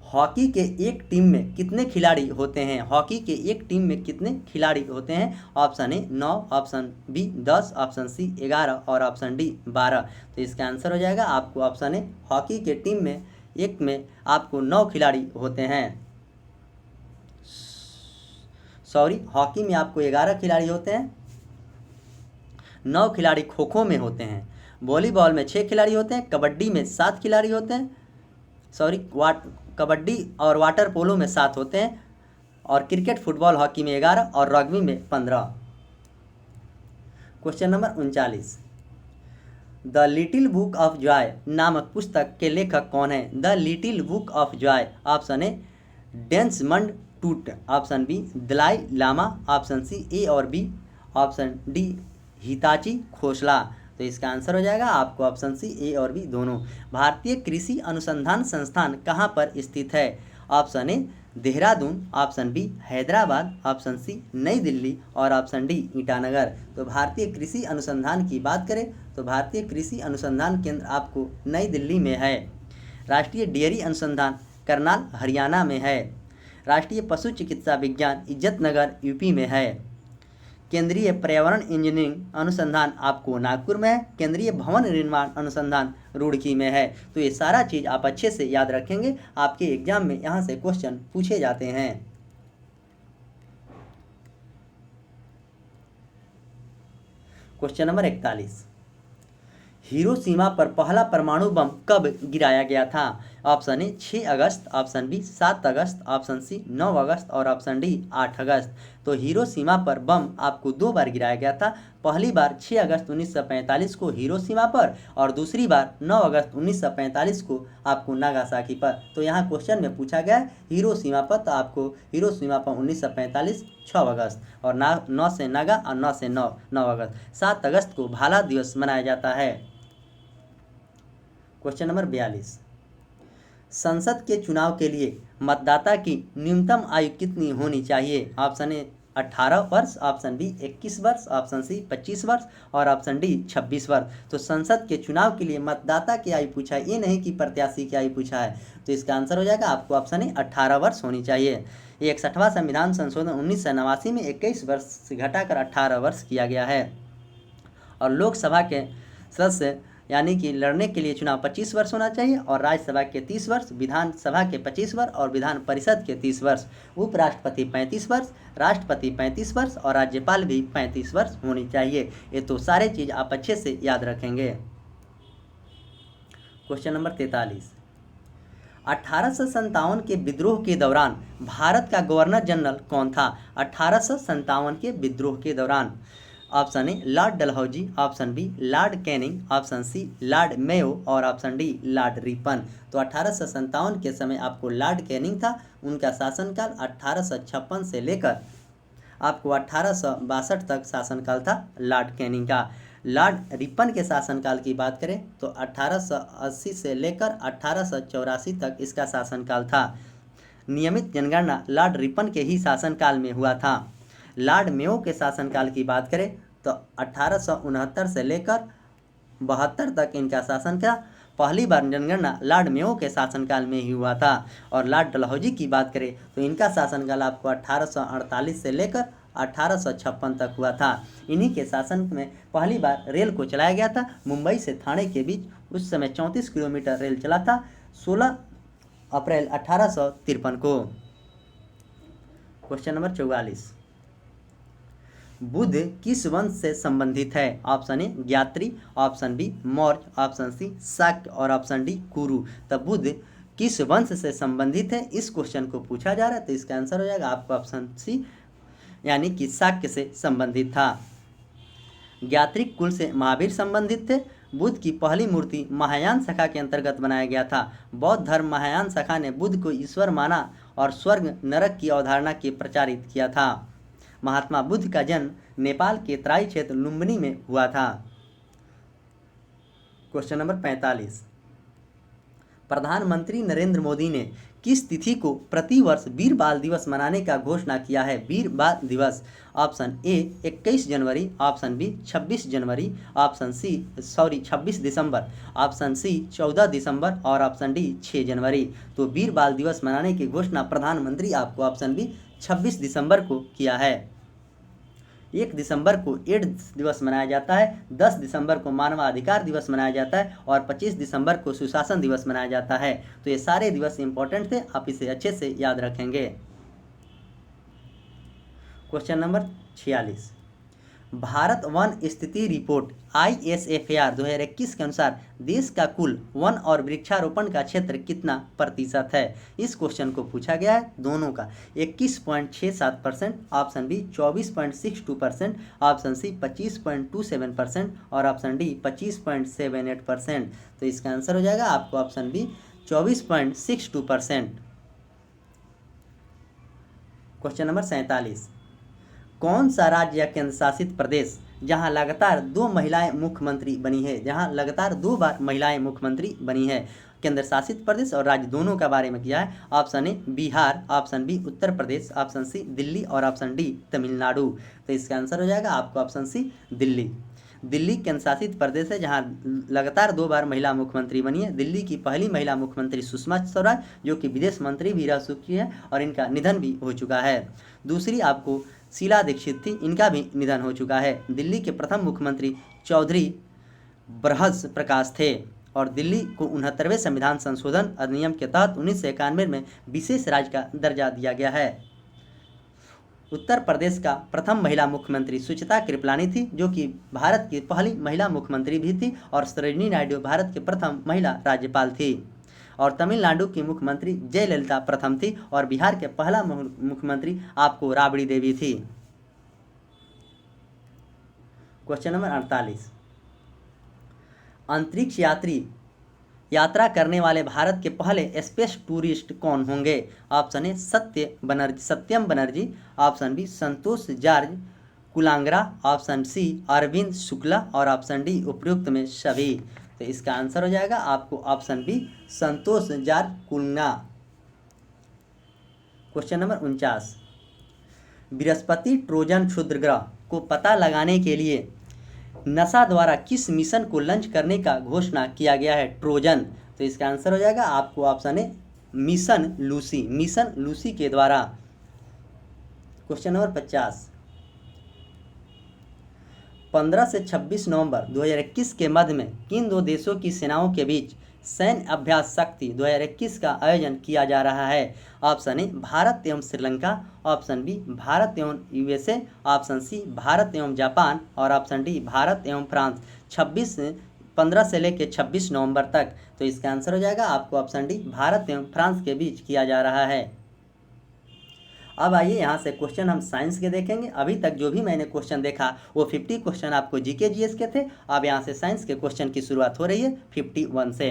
हॉकी के एक टीम में कितने खिलाड़ी होते हैं? हॉकी के एक टीम में कितने खिलाड़ी होते हैं? Option A 9, option B 10, option C 11 और ऑप्शन डी 12। तो इसका आंसर हो जाएगा आपको ऑप्शन ए हॉकी के टीम में एक में आपको 9 खिलाड़ी होते हैं। सॉरी, हॉकी में आपको 11 खिलाड़ी होते हैं, 9 खिलाड़ी खो खो में होते हैं, वॉलीबॉल में 6 खिलाड़ी होते हैं, कबड्डी में 7 खिलाड़ी होते हैं, सॉरी कबड्डी और वाटर पोलो में 7 होते हैं और क्रिकेट फुटबॉल हॉकी में 11 और रग्बी में 15। Question number 39, the little book of joy नामक पुस्तक के लेखक कौन है? The little book of joy, option A Desmond Tutu, option B Dalai Lama, option C A और B, option D Hitachi Khosla. तो इसका आंसर हो जाएगा आपको ऑप्शन सी ए और बी दोनों। भारतीय कृषि अनुसंधान संस्थान कहाँ पर स्थित है? Option A Dehradun, option B Hyderabad, option C New Delhi और ऑप्शन डी ईटानगर। तो भारतीय कृषि अनुसंधान की बात करें तो भारतीय कृषि अनुसंधान केंद्र आपको नई दिल्ली में है। राष्ट्रीय डेयरी अनुसंधान करनाल हरियाणा में है। राष्ट्रीय पशु चिकित्सा विज्ञान इज्जतनगर यूपी में है। केंद्रीय पर्यावरण इंजीनियरिंग अनुसंधान आपको नागपुर में है। केंद्रीय भवन निर्माण अनुसंधान रुड़की में है। तो ये सारा चीज़ आप अच्छे से याद रखेंगे, आपके एग्जाम में यहाँ से क्वेश्चन पूछे जाते हैं। क्वेश्चन नंबर 41, हिरोशिमा पर पहला परमाणु बम कब गिराया गया था? ऑप्शन ए 6 अगस्त, ऑप्शन बी 7 अगस्त, ऑप्शन सी 9 अगस्त और ऑप्शन डी 8 अगस्त। तो हिरोशिमा पर बम आपको 2 बार गिराया गया था। पहली बार 6 अगस्त 1945 को हिरोशिमा पर और दूसरी बार 9 अगस्त 1945 को आपको नागासाकी पर। तो यहाँ क्वेश्चन में पूछा गया है हिरोशिमा पर, तो आपको हिरोशिमा पर 1945 6 अगस्त और 9 से नागा और 9 से 9 अगस्त। 7 अगस्त को भाला दिवस मनाया जाता है। क्वेश्चन नंबर 42, संसद के चुनाव के लिए मतदाता की न्यूनतम आयु कितनी होनी चाहिए? ऑप्शन ए 18 वर्ष, ऑप्शन बी 21 वर्ष, ऑप्शन सी 25 वर्ष और ऑप्शन डी 26 वर्ष। तो संसद के चुनाव के लिए मतदाता की आयु पूछा है, ये नहीं कि प्रत्याशी की आयु पूछा है। तो इसका आंसर हो जाएगा आपको ऑप्शन ए 18 वर्ष होनी चाहिए। ये 61वां संविधान संशोधन 1989 में 21 वर्ष से घटाकर 18 वर्ष किया गया है। और लोकसभा के सदस्य यानी कि लड़ने के लिए चुनाव 25 वर्ष होना चाहिए और राज्यसभा के 30 वर्ष, विधानसभा के 25 वर्ष और विधान परिषद के 30 वर्ष। उपराष्ट्रपति 35 वर्ष, राष्ट्रपति 35 वर्ष और राज्यपाल भी 35 वर्ष होनी चाहिए। ये तो सारे चीज़ आप अच्छे से याद रखेंगे। क्वेश्चन नंबर 43, 1857 के विद्रोह के दौरान भारत का गवर्नर जनरल कौन था? 1857 के विद्रोह के दौरान option A Lord Dalhousie, option B Lord Canning, option C Lord Mayo और ऑप्शन डी लॉर्ड रिपन। तो 1857 के समय आपको लॉर्ड कैनिंग था, उनका शासनकाल 1856 से लेकर आपको 1862 तक शासनकाल था लॉर्ड कैनिंग का। लॉर्ड रिपन के शासनकाल की बात करें तो 1880 से लेकर 1884 तक इसका शासनकाल था। नियमित जनगणना लॉर्ड रिपन के ही शासनकाल में हुआ था। लॉर्ड मेयो के शासनकाल की बात करें तो 1869 से लेकर 72 तक इनका शासन था। पहली बार जनगणना लॉर्ड मेयो के शासनकाल में ही हुआ था। और लॉर्ड डलहौजी की बात करें तो इनका शासनकाल आपको 1848 से लेकर 1856 तक हुआ था। इन्हीं के शासन में पहली बार रेल को चलाया गया था मुंबई से थाने के बीच। उस समय 34 किलोमीटर रेल चला था 16 अप्रैल 1853 को। क्वेश्चन नंबर 44, बुद्ध किस वंश से संबंधित है? Option A Jnatri, option B Maurya, option C Shakya और ऑप्शन डी कुरु। तब बुद्ध किस वंश से संबंधित है, इस क्वेश्चन को पूछा जा रहा है। तो इसका आंसर हो जाएगा आपको ऑप्शन सी यानी कि शाक्य से संबंधित था। ज्ञात्रिक कुल से महावीर संबंधित थे। बुद्ध की पहली मूर्ति महायान शाखा के अंतर्गत बनाया गया था। बौद्ध धर्म महायान शाखा ने बुद्ध को ईश्वर माना और स्वर्ग नरक की अवधारणा के प्रचारित किया था। महात्मा बुद्ध का जन्म नेपाल के तराई क्षेत्र लुम्बिनी में हुआ था। क्वेश्चन नंबर 45, प्रधानमंत्री नरेंद्र मोदी ने किस तिथि को प्रतिवर्ष वीर बाल दिवस मनाने का घोषणा किया है? वीर बाल दिवस ऑप्शन ए 21 जनवरी, ऑप्शन बी 26 जनवरी, ऑप्शन सी 26 दिसंबर, ऑप्शन सी 14 दिसंबर और ऑप्शन डी 6 जनवरी। तो वीर बाल दिवस मनाने की घोषणा प्रधानमंत्री आपको ऑप्शन बी 26 दिसंबर को किया है। 1 दिसंबर को एड्स दिवस मनाया जाता है, 10 दिसंबर को मानवाधिकार दिवस मनाया जाता है और 25 दिसंबर को सुशासन दिवस मनाया जाता है। तो ये सारे दिवस इंपॉर्टेंट थे, आप इसे अच्छे से याद रखेंगे। क्वेश्चन नंबर 46, भारत वन स्थिति रिपोर्ट ISFAR 2021 के अनुसार देश का कुल वन और वृक्षारोपण का क्षेत्र कितना प्रतिशत है। इस क्वेश्चन को पूछा गया है दोनों का। 21.67%, ऑप्शन बी 24.62%, ऑप्शन सी 25.27% और ऑप्शन डी 25.78%। तो इसका आंसर हो जाएगा आपको ऑप्शन बी 24.62%। क्वेश्चन नंबर 47, कौन सा राज्य या केंद्र शासित प्रदेश जहां लगातार 2 महिलाएं मुख्यमंत्री बनी है, जहां लगातार 2 बार महिलाएं मुख्यमंत्री बनी है। केंद्र शासित प्रदेश और राज्य दोनों का बारे में किया है। Option A Bihar, option B Uttar Pradesh, option C Delhi और ऑप्शन डी तमिलनाडु। तो इसका आंसर हो जाएगा आपको ऑप्शन सी दिल्ली। दिल्ली केंद्र शासित प्रदेश है जहां लगातार 2 बार महिला मुख्यमंत्री बनी है। दिल्ली की पहली महिला मुख्यमंत्री सुषमा स्वराज, जो कि विदेश मंत्री भी रह चुकी है और इनका निधन भी हो चुका है। दूसरी आपको शीला दीक्षित थी, इनका भी निधन हो चुका है। दिल्ली के प्रथम मुख्यमंत्री चौधरी बृहस्पति प्रकाश थे और दिल्ली को 69वें संविधान संशोधन अधिनियम के तहत 1991 में विशेष राज्य का दर्जा दिया गया है। उत्तर प्रदेश का प्रथम महिला मुख्यमंत्री सुचिता कृपलानी थी, जो कि भारत की पहली महिला मुख्यमंत्री भी थी, और सरोजिनी नायडू भारत की प्रथम महिला राज्यपाल थी। और तमिलनाडु की मुख्यमंत्री जयललिता प्रथम थी और बिहार के पहला मुख्यमंत्री आपको राबड़ी देवी थी। क्वेश्चन नंबर 48, अंतरिक्ष यात्रा करने वाले भारत के पहले स्पेस टूरिस्ट कौन होंगे। Option A Satyam Banerjee, option B Santosh George Kulangara, option C Arvind Shukla और ऑप्शन डी उपयुक्त में सभी। तो इसका आंसर हो जाएगा आपको option B Santosh George Kulangara. Question number 49, बृहस्पति ट्रोजन क्षुद्र ग्रह को पता लगाने के लिए नासा द्वारा किस मिशन को लॉन्च करने का घोषणा किया गया है। ट्रोजन, तो इसका आंसर हो जाएगा आपको ऑप्शन ए मिशन लूसी के द्वारा। क्वेश्चन नंबर 50, 15 से 26 नवंबर 2021 के मध्य में किन 2 देशों की सेनाओं के बीच सैन्य अभ्यास शक्ति 2021 का आयोजन किया जा रहा है। ऑप्शन ए भारत एवं श्रीलंका, ऑप्शन बी भारत एवं USA, ऑप्शन सी भारत एवं जापान और ऑप्शन डी भारत एवं फ्रांस। 15 से लेकर 26 नवंबर तक। तो इसका आंसर हो जाएगा आपको ऑप्शन डी भारत एवं फ्रांस के बीच किया जा रहा है। अब आइए यहाँ से क्वेश्चन हम साइंस के देखेंगे। अभी तक जो भी मैंने क्वेश्चन देखा वो 50 क्वेश्चन आपको GK GS के थे। अब यहाँ से साइंस के क्वेश्चन की शुरुआत हो रही है 51 से।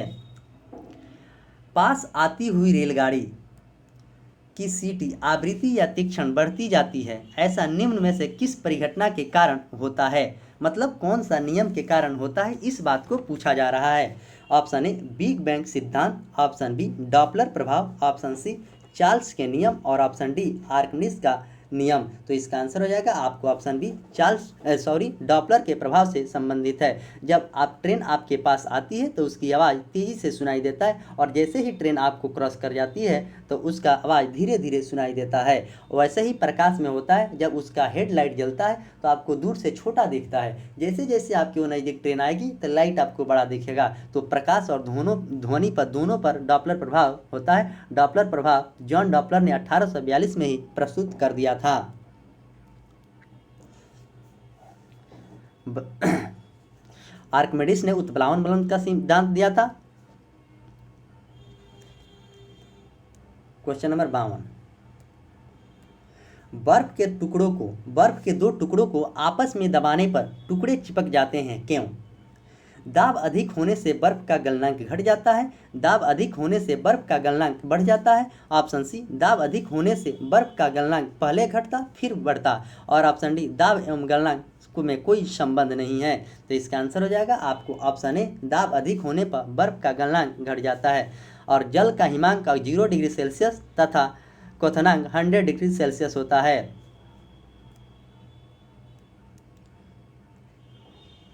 पास आती हुई रेलगाड़ी की सीटी आवृत्ति या तीक्ष्ण बढ़ती जाती है, ऐसा निम्न में से किस परिघटना के कारण होता है। मतलब कौन सा नियम के कारण होता है, इस बात को पूछा जा रहा है। ऑप्शन ए बिग बैंग सिद्धांत, ऑप्शन बी डॉपलर प्रभाव, ऑप्शन सी चार्ल्स के नियम और ऑप्शन डी आर्किमिडीज का नियम। तो इसका आंसर हो जाएगा आपको ऑप्शन बी डॉपलर के प्रभाव से संबंधित है। जब ट्रेन आपके पास आती है तो उसकी आवाज़ तेज़ी से सुनाई देता है और जैसे ही ट्रेन आपको क्रॉस कर जाती है तो उसका आवाज़ धीरे धीरे सुनाई देता है। वैसे ही प्रकाश में होता है, जब उसका हेडलाइट जलता है तो आपको दूर से छोटा दिखता है, जैसे जैसे आपके वो नज़दीक ट्रेन आएगी तो लाइट आपको बड़ा दिखेगा। तो प्रकाश और ध्वनि पर दोनों पर डॉपलर प्रभाव होता है। डॉपलर प्रभाव जॉन डॉपलर ने 1842 में ही प्रस्तुत कर दिया था। आर्किमिडीज ने उत्प्लावन बल का सिद्धांत दिया था। क्वेश्चन नंबर 52, बर्फ के 2 टुकड़ों को आपस में दबाने पर टुकड़े चिपक जाते हैं, क्यों। दाब अधिक होने से बर्फ का गलनांक घट जाता है, दाब अधिक होने से बर्फ का गलनांक बढ़ जाता है, ऑप्शन सी दाब अधिक होने से बर्फ का गलनांक पहले घटता फिर बढ़ता, और ऑप्शन डी दाब एवं गलनांक में कोई संबंध नहीं है। तो इसका आंसर हो जाएगा आपको ऑप्शन ए दाब अधिक होने पर बर्फ का गलनांक घट जाता है। और जल का हिमांक 0 डिग्री सेल्सियस तथा क्वथनांक 100 डिग्री सेल्सियस होता है।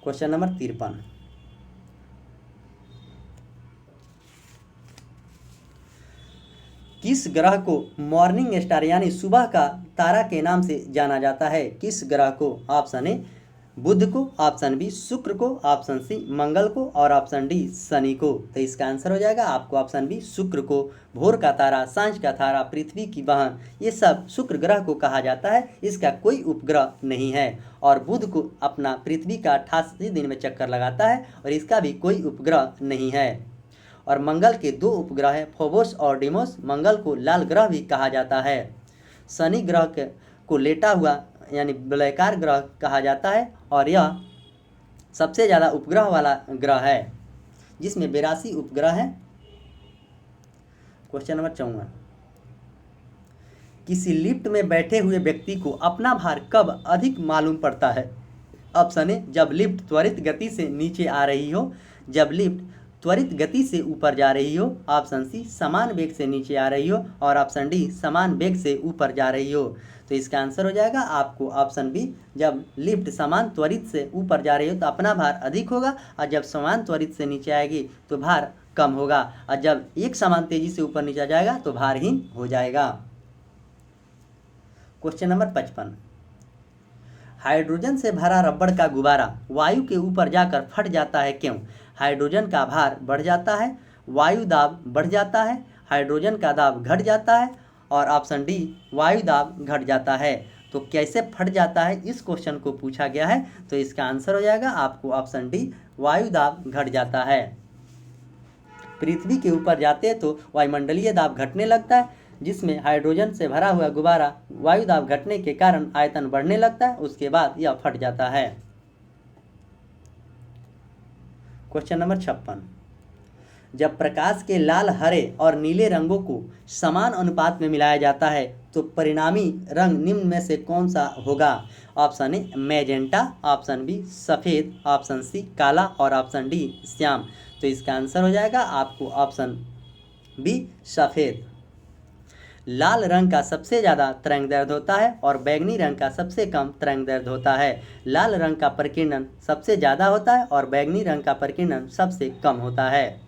क्वेश्चन नंबर 53, किस ग्रह को मॉर्निंग स्टार यानी सुबह का तारा के नाम से जाना जाता है। किस ग्रह को। ऑप्शन ए बुध को, ऑप्शन बी शुक्र को, ऑप्शन सी मंगल को और ऑप्शन डी शनि को। तो इसका आंसर हो जाएगा आपको ऑप्शन बी शुक्र को। भोर का तारा, सांझ का तारा, पृथ्वी की बहन, ये सब शुक्र ग्रह को कहा जाता है। इसका कोई उपग्रह नहीं है। और बुध को अपना पृथ्वी का 88 दिन में चक्कर लगाता है और इसका भी कोई उपग्रह नहीं है। और मंगल के दो उपग्रह है, फोबोस और डिमोस। मंगल को लाल ग्रह भी कहा जाता है। शनि ग्रह को लेटा हुआ यानी वलयाकार ग्रह कहा जाता है और यह सबसे ज़्यादा उपग्रह वाला ग्रह है जिसमें 82 उपग्रह हैं। क्वेश्चन नंबर 54, किसी लिफ्ट में बैठे हुए व्यक्ति को अपना भार कब अधिक मालूम पड़ता है? ऑप्शन ए, जब लिफ्ट त्वरित गति से नीचे आ रही हो, जब लिफ्ट त्वरित गति से ऊपर जा रही हो, ऑप्शन सी समान वेग से नीचे आ रही हो और ऑप्शन डी समान वेग से ऊपर जा रही हो। तो इसका आंसर हो जाएगा आपको ऑप्शन बी, जब लिफ्ट समान त्वरित से ऊपर जा रही हो तो अपना भार अधिक होगा और जब समान त्वरित से नीचे आएगी तो भार कम होगा और जब एक समान तेजी से ऊपर नीचे जाएगा तो भारहीन हो जाएगा। क्वेश्चन नंबर 55, हाइड्रोजन से भरा रबड़ का गुब्बारा वायु के ऊपर जाकर फट जाता है, क्यों? हाइड्रोजन का भार बढ़ जाता है, वायु दाब बढ़ जाता है, हाइड्रोजन का दाब घट जाता है और ऑप्शन डी वायु दाब घट जाता है। तो कैसे फट जाता है इस क्वेश्चन को पूछा गया है। तो इसका आंसर हो जाएगा आपको ऑप्शन डी वायु दाब घट जाता है। पृथ्वी के ऊपर जाते हैं तो वायुमंडलीय दाब घटने लगता है, जिसमें हाइड्रोजन से भरा हुआ गुब्बारा वायु दाब घटने के कारण आयतन बढ़ने लगता है, उसके बाद यह फट जाता है। क्वेश्चन नंबर 56, जब प्रकाश के लाल, हरे और नीले रंगों को समान अनुपात में मिलाया जाता है तो परिणामी रंग निम्न में से कौन सा होगा? Option A magenta, option B सफ़ेद, ऑप्शन सी काला और ऑप्शन डी श्याम। तो इसका आंसर हो जाएगा आपको ऑप्शन बी सफ़ेद। लाल रंग का सबसे ज़्यादा तरंग दैर्ध्य होता है और बैंगनी रंग का सबसे कम तरंग दैर्ध्य होता है। लाल रंग का प्रकीर्णन सबसे ज़्यादा होता है और बैंगनी रंग का प्रकीर्णन सबसे कम होता है।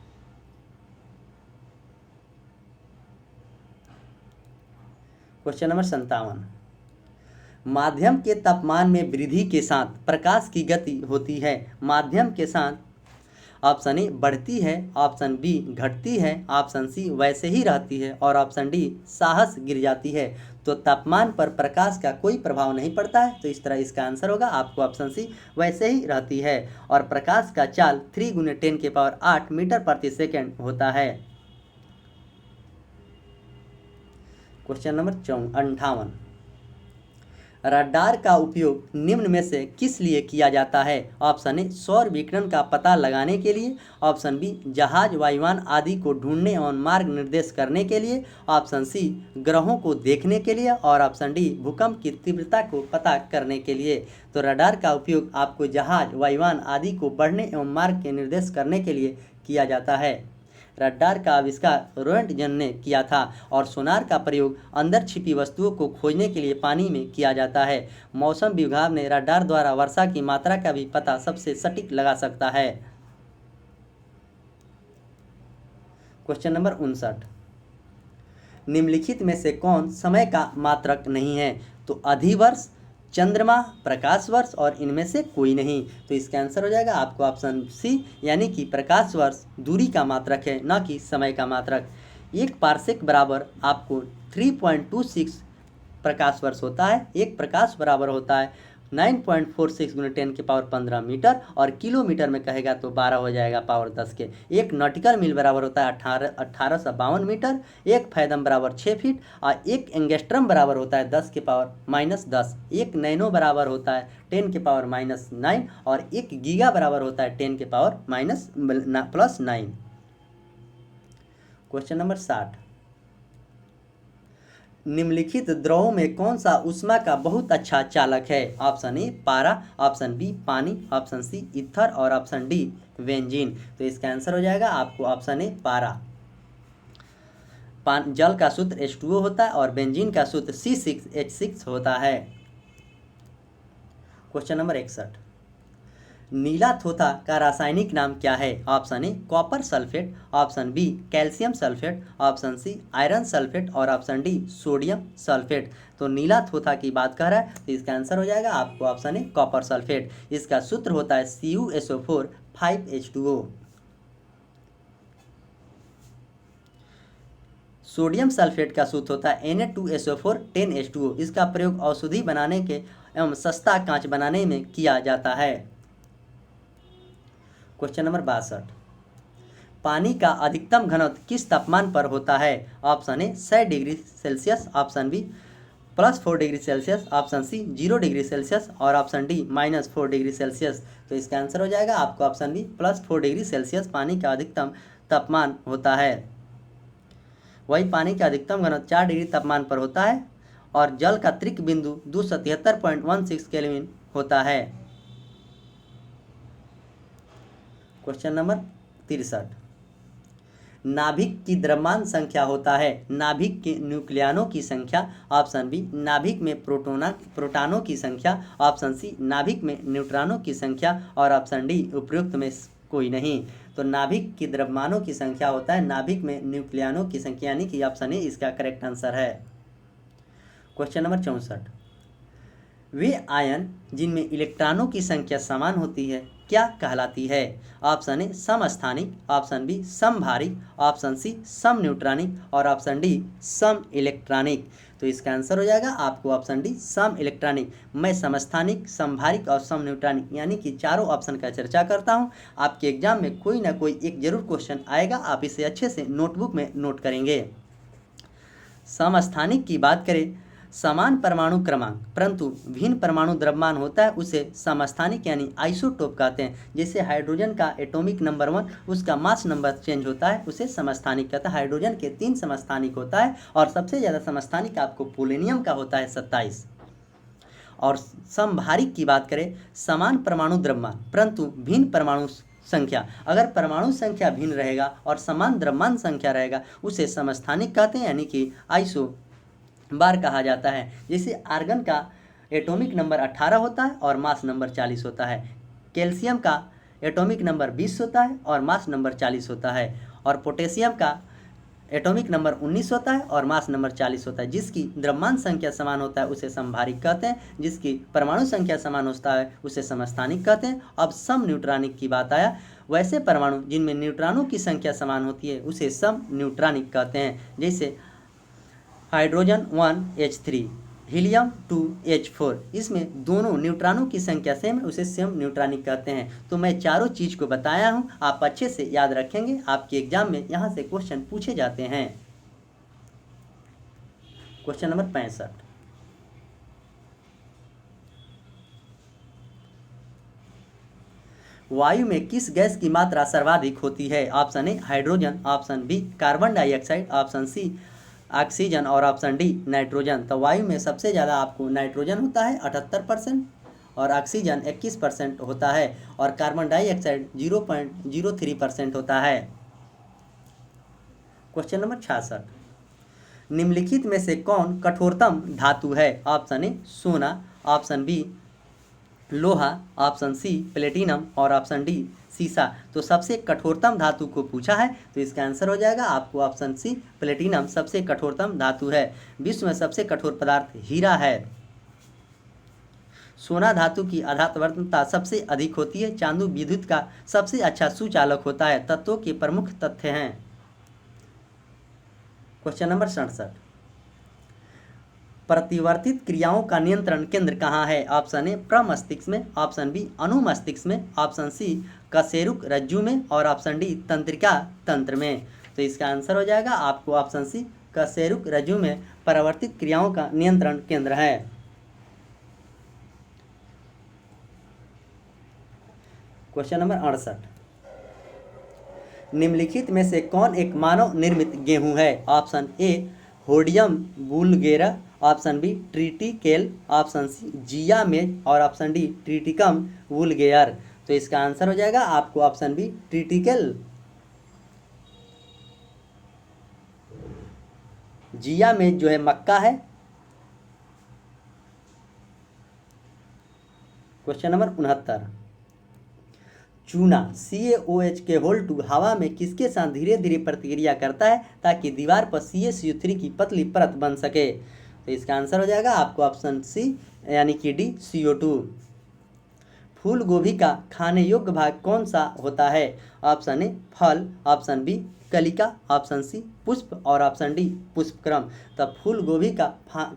क्वेश्चन नंबर 57, माध्यम के तापमान में वृद्धि के साथ प्रकाश की गति होती है। माध्यम के साथ ऑप्शन ए बढ़ती है, ऑप्शन बी घटती है, ऑप्शन सी वैसे ही रहती है और ऑप्शन डी साहस गिर जाती है। तो तापमान पर प्रकाश का कोई प्रभाव नहीं पड़ता है, तो इस तरह इसका आंसर होगा आपको ऑप्शन सी वैसे ही रहती है। और प्रकाश का चाल 3 × 10⁸ मीटर प्रति सेकेंड होता है। क्वेश्चन नंबर 58, रडार का उपयोग निम्न में से किस लिए किया जाता है? ऑप्शन ए सौर विकिरण का पता लगाने के लिए, ऑप्शन बी जहाज, वायुयान आदि को ढूंढने और मार्ग निर्देश करने के लिए, ऑप्शन सी ग्रहों को देखने के लिए और ऑप्शन डी भूकंप की तीव्रता को पता करने के लिए। तो रडार का उपयोग आपको जहाज, वायुयान आदि को बढ़ने एवं मार्ग के निर्देश करने के लिए किया जाता है। रडार का आविष्कार रोएंटगन ने किया था और सोनार का प्रयोग अंदर छिपी वस्तुओं को खोजने के लिए पानी में किया जाता है। मौसम विभाग ने रडार द्वारा वर्षा की मात्रा का भी पता सबसे सटीक लगा सकता है। क्वेश्चन नंबर 59, निम्नलिखित में से कौन समय का मात्रक नहीं है? तो अधिवर्ष, चंद्रमा, प्रकाश वर्ष और इनमें से कोई नहीं। तो इसका आंसर हो जाएगा आपको ऑप्शन सी, यानी कि प्रकाश वर्ष दूरी का मात्रक है, न कि समय का मात्रक। एक पारसेक बराबर आपको 3.26 प्रकाश वर्ष होता है। एक प्रकाश बराबर होता है 9.46 × 10⁻15 मीटर और किलोमीटर में कहेगा तो 12 हो जाएगा पावर 10 के। एक नॉटिकल मील बराबर होता है 1852 मीटर। एक फैदम बराबर 6 फीट और एक एंगस्ट्रम बराबर होता है 10⁻−10। एक नैनो बराबर होता है 10⁻−9 और एक गीगा बराबर होता है 10⁻+9। क्वेश्चन नंबर 60, निम्नलिखित द्रवों में कौन सा ऊष्मा का बहुत अच्छा चालक है? ऑप्शन ए पारा, ऑप्शन बी पानी, ऑप्शन सी ईथर और ऑप्शन डी बेंजीन। तो इसका आंसर हो जाएगा आपको ऑप्शन ए पारा। जल का सूत्र H2O होता है और बेंजीन का सूत्र C6H6 होता है। क्वेश्चन नंबर 61, नीला थोथा का रासायनिक नाम क्या है? Option A copper sulphate, option B calcium sulphate, option C iron sulphate और ऑप्शन डी सोडियम सल्फेट। तो नीला थोथा की बात कर रहा है तो इसका आंसर हो जाएगा आपको ऑप्शन ए कॉपर सल्फेट। इसका सूत्र होता है CuSO4 5H2O। सोडियम सल्फेट का सूत्र होता है Na2SO4 10H2O। इसका प्रयोग औषधि बनाने के एवं सस्ता कांच बनाने में किया जाता है। क्वेश्चन नंबर 62, पानी का अधिकतम घनत्व किस तापमान पर होता है? Option A 100 degree Celsius, option B +4 degree Celsius, option C 0 degree Celsius और ऑप्शन डी -4 डिग्री सेल्सियस। तो इसका आंसर हो जाएगा आपको ऑप्शन बी +4 डिग्री सेल्सियस पानी का अधिकतम तापमान होता है। वही पानी का अधिकतम घनत्व 4 डिग्री तापमान पर होता है और जल का त्रिक बिंदु 273.16 केल्विन होता है। क्वेश्चन नंबर 63, नाभिक की द्रव्यमान संख्या होता है? नाभिक के न्यूक्लियनों की संख्या, ऑप्शन बी नाभिक में प्रोटॉनों की संख्या, ऑप्शन सी नाभिक में न्यूट्रॉनों की संख्या और ऑप्शन डी उपयुक्त में कोई नहीं। तो नाभिक की द्रव्यमानों की संख्या होता है नाभिक में न्यूक्लियनों की संख्या, यानी कि ऑप्शन ए इसका करेक्ट आंसर है। क्वेश्चन नंबर 64, वे आयन जिनमें इलेक्ट्रॉनों की संख्या समान होती है क्या कहलाती है? ऑप्शन ए समस्थानिक, ऑप्शन बी समभारिक, ऑप्शन सी सम न्यूट्रॉनिक और ऑप्शन डी सम इलेक्ट्रॉनिक। तो इसका आंसर हो जाएगा आपको ऑप्शन डी सम इलेक्ट्रॉनिक। मैं समस्थानिक, समभारिक और सम न्यूट्रॉनिक यानी कि चारों ऑप्शन का चर्चा करता हूं। आपके एग्जाम में कोई ना कोई एक जरूर क्वेश्चन आएगा, आप इसे अच्छे से नोटबुक में नोट करेंगे। समस्थानिक की बात करें, समान परमाणु क्रमांक परंतु भिन्न परमाणु द्रव्यमान होता है उसे समस्थानिक यानी आइसोटोप कहते हैं। जैसे हाइड्रोजन का एटॉमिक नंबर 1 उसका मास नंबर चेंज होता है उसे समस्थानिक कहता है। हाइड्रोजन के 3 समस्थानिक होता है और सबसे ज़्यादा समस्थानिक आपको पोलेनियम का होता है 27। और समभारिक की बात करें, समान परमाणु द्रव्यमान परंतु भिन्न परमाणु संख्या, अगर परमाणु संख्या भिन्न रहेगा और समान द्रव्यमान संख्या रहेगा उसे समस्थानिक कहते हैं, यानी कि आइसो बार कहा जाता है। जैसे आर्गन का एटॉमिक नंबर 18 होता है और मास नंबर 40 होता है। कैल्शियम का एटॉमिक नंबर 20 होता है और मास नंबर 40 होता है। और पोटेशियम का एटॉमिक नंबर 19 होता है और मास नंबर 40 होता है। जिसकी द्रव्यमान संख्या समान होता है उसे समभारिक कहते हैं, जिसकी परमाणु संख्या समान होता है उसे समस्थानिक कहते हैं। अब सम न्यूट्रॉनिक की बात आया, वैसे परमाणु जिनमें न्यूट्रॉनों की संख्या समान होती है उसे सम न्यूट्रॉनिक कहते हैं। जैसे हाइड्रोजन 1H3, हीलियम 2H4, इसमें दोनों न्यूट्रॉनों की संख्या सेम है उसे सेम न्यूट्रॉनिक कहते हैं। तो मैं चारों चीज़ को बताया हूँ, आप अच्छे से याद रखेंगे, आपके एग्जाम में यहाँ से क्वेश्चन पूछे जाते हैं। क्वेश्चन नंबर 65, वायु में किस गैस की मात्रा सर्वाधिक होती है? Option A hydrogen, option B carbon dioxide, option C oxygen और ऑप्शन डी नाइट्रोजन। तो वायु में सबसे ज़्यादा आपको नाइट्रोजन होता है 78% और ऑक्सीजन 21% होता है और कार्बन डाइऑक्साइड 0.03% होता है। क्वेश्चन नंबर 66, निम्नलिखित में से कौन कठोरतम धातु है? ऑप्शन ए सोना, ऑप्शन बी लोहा, ऑप्शन सी प्लेटिनम और ऑप्शन डी सीसा। तो सबसे कठोरतम धातु को पूछा है तो इसका आंसर हो जाएगा आपको ऑप्शन सी प्लेटिनम सबसे कठोरतम धातु है। विश्व में सबसे कठोर पदार्थ हीरा है। सोना धातु की आधात्वता सबसे अधिक होती है। चांदू विद्युत का सबसे अच्छा सुचालक होता है। तत्वों के प्रमुख तथ्य हैं। क्वेश्चन नंबर 67, प्रतिवर्तित क्रियाओं का नियंत्रण केंद्र कहाँ है? ऑप्शन ए प्रमस्तिष्क में, ऑप्शन बी अनुमस्तिष्क में, ऑप्शन सी कशेरुक रज्जु में और ऑप्शन डी तंत्रिका तंत्र में। तो इसका आंसर हो जाएगा आपको ऑप्शन सी कशेरुक रज्जु में परिवर्तित क्रियाओं का नियंत्रण केंद्र है। क्वेश्चन नंबर 68, निम्नलिखित में से कौन एक मानव निर्मित गेहूं है? Option A hordeum vulgare, option B triticale, option C zea mays और ऑप्शन डी ट्रिटिकम वुल्गेयर। तो इसका आंसर हो जाएगा आपको ऑप्शन बी ट्रिटिकेल। जिया मेज जो है मक्का है। क्वेश्चन नंबर 69, चूना CaOH के होल2 हवा में किसके साथ धीरे धीरे प्रतिक्रिया करता है ताकि दीवार पर CaCO3 की पतली परत बन सके? तो इसका आंसर हो जाएगा आपको ऑप्शन सी यानी कि डी CO2। फूल गोभी का खाने योग्य भाग कौन सा होता है? ऑप्शन ए फल, ऑप्शन बी कलिका, ऑप्शन सी पुष्प और ऑप्शन डी पुष्पक्रम। तब फूल गोभी का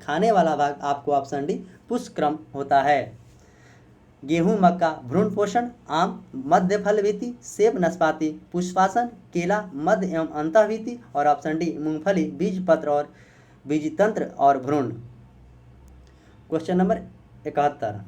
खाने वाला भाग आपको ऑप्शन डी पुष्पक्रम होता है। गेहूं, मक्का भ्रूण पोषण, आम मध्य फलवृत्ति, सेब नाशपाती पुष्पासन, केला मध्य एवं अंतःवृत्ति और ऑप्शन डी मूंगफली बीज पत्र और बीजतंत्र और भ्रूण। क्वेश्चन नंबर 71,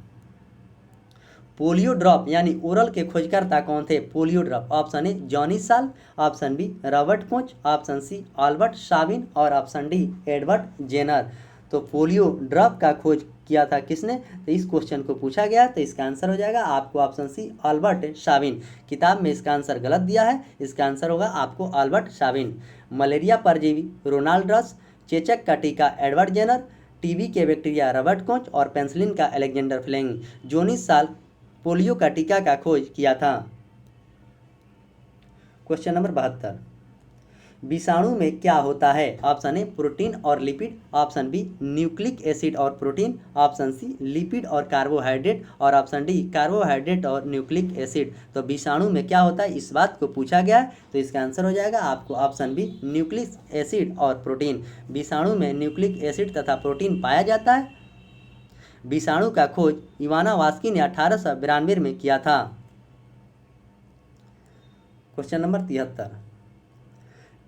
पोलियो ड्रॉप यानी ओरल के खोजकर्ता कौन थे? Polio drop, option A Jonas Salk, option B Robert Koch, option C Albert Sabin और ऑप्शन डी एडवर्ड जेनर। तो पोलियो ड्रॉप का खोज किया था किसने? तो इस क्वेश्चन को पूछा गया, तो इसका आंसर हो जाएगा आपको ऑप्शन सी अल्बर्ट साबिन। किताब में इसका आंसर गलत दिया है, इसका आंसर होगा आपको अल्बर्ट साबिन। मलेरिया परजीवी रोनाल्ड रस, चेचक का टीका एडवर्ड जेनर, टीबी के बैक्टीरिया रॉबर्ट कोच और पेंसिलिन का अलेक्जेंडर फ्लेमिंग। जोनी साल पोलियो का टीका का खोज किया था। क्वेश्चन नंबर 72, विषाणु में क्या होता है? ऑप्शन ए प्रोटीन और lipid, option B nucleic acid और प्रोटीन, ऑप्शन सी लिपिड और कार्बोहाइड्रेट और ऑप्शन डी कार्बोहाइड्रेट और न्यूक्लिक एसिड। तो विषाणु में क्या होता है इस बात को पूछा गया है, तो इसका आंसर हो जाएगा आपको ऑप्शन बी न्यूक्लिक एसिड और प्रोटीन। विषाणु में न्यूक्लिक एसिड तथा प्रोटीन पाया जाता है। विषाणु का खोज इवाना वास्की ने 1892 में किया था। क्वेश्चन नंबर 73,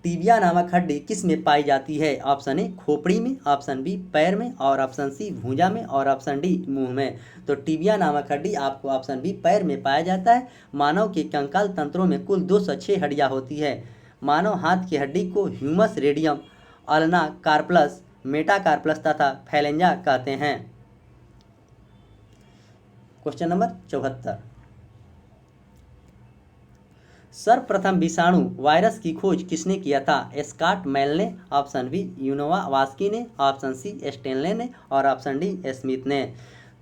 टीबिया नामक हड्डी किस में पाई जाती है? ऑप्शन ए खोपड़ी में, ऑप्शन बी पैर में और ऑप्शन सी भुजा में और ऑप्शन डी मुंह में। तो टीबिया नामक हड्डी आपको ऑप्शन बी पैर में पाया जाता है। मानव के कंकाल तंत्रों में कुल 206 हड्डियां होती है। मानव हाथ की हड्डी को ह्यूमस रेडियम, अल्ना कार्पलस, मेटाकार्पलस तथा फैलेंजा कहते हैं। क्वेश्चन नंबर 74, सर्वप्रथम विषाणु वायरस की खोज किसने किया था? स्कॉट मेल ने, ऑप्शन बी यूनोवा वास्की ने, ऑप्शन सी स्टेनले ने और ऑप्शन डी स्मिथ ने।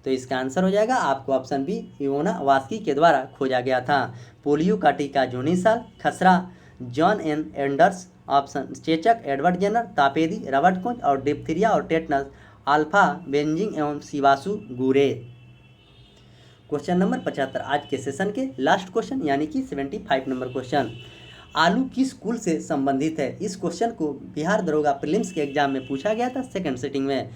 तो इसका आंसर हो जाएगा आपको ऑप्शन बी यूनोवा वास्की के द्वारा खोजा गया था। पोलियो का टीका जोनी साल, खसरा जॉन एन एंडर्स, ऑप्शन चेचक एडवर्ड जेनर, तापेदी रॉबर्ट कोच और डिप्थीरिया और टेटनस अल्फा बेंजिंग एवं सिवासु गुरे। क्वेश्चन नंबर 75, आज के सेशन के लास्ट क्वेश्चन यानी कि 75 नंबर क्वेश्चन, आलू किस कुल से संबंधित है? इस क्वेश्चन को बिहार दरोगा प्रीलिम्स के एग्जाम में पूछा गया था सेकंड सिटिंग में।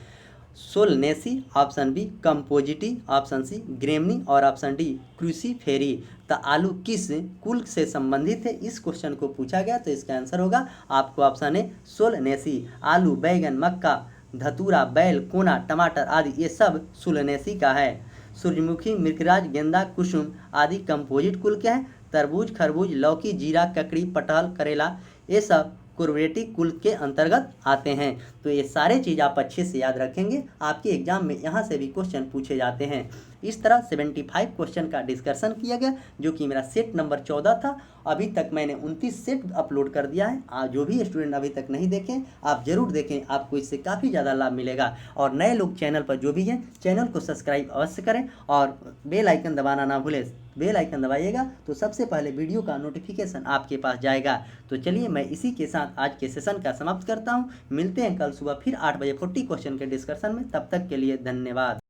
Solanaceae, option B Compositae, option C Gramineae और ऑप्शन डी क्रूसीफेरी। तो आलू किस कुल से संबंधित है इस क्वेश्चन को पूछा गया, तो इसका आंसर होगा आपको ऑप्शन ए सोलनेसी। आलू, बैगन, मक्का, धतूरा, बैल, कोना, टमाटर आदि ये सब सोलनेसी का है। सूर्यमुखी, मृगराज, गेंदा, कुसुम आदि कंपोजिट कुल के हैं। तरबूज, खरबूज, लौकी, जीरा, ककड़ी, पटल, करेला ये सब कुर्वेटिक कुल के अंतर्गत आते हैं। तो ये सारे चीज़ आप अच्छे से याद रखेंगे, आपके एग्जाम में यहाँ से भी क्वेश्चन पूछे जाते हैं। इस तरह 75 क्वेश्चन का डिस्कशन किया गया, जो कि मेरा सेट नंबर 14 था। अभी तक मैंने 29 सेट अपलोड कर दिया है। जो भी स्टूडेंट अभी तक नहीं देखें आप जरूर देखें, आपको इससे काफ़ी ज़्यादा लाभ मिलेगा। और नए लोग चैनल पर जो भी हैं चैनल को सब्सक्राइब अवश्य करें और बेल आइकन दबाना ना भूलें। बेल आइकन दबाइएगा तो सबसे पहले वीडियो का नोटिफिकेशन आपके पास जाएगा। तो चलिए मैं इसी के साथ आज के सेशन का समाप्त करता हूँ। मिलते हैं कल सुबह फिर 8 बजे 40 क्वेश्चन के डिस्कशन में। तब तक के लिए धन्यवाद।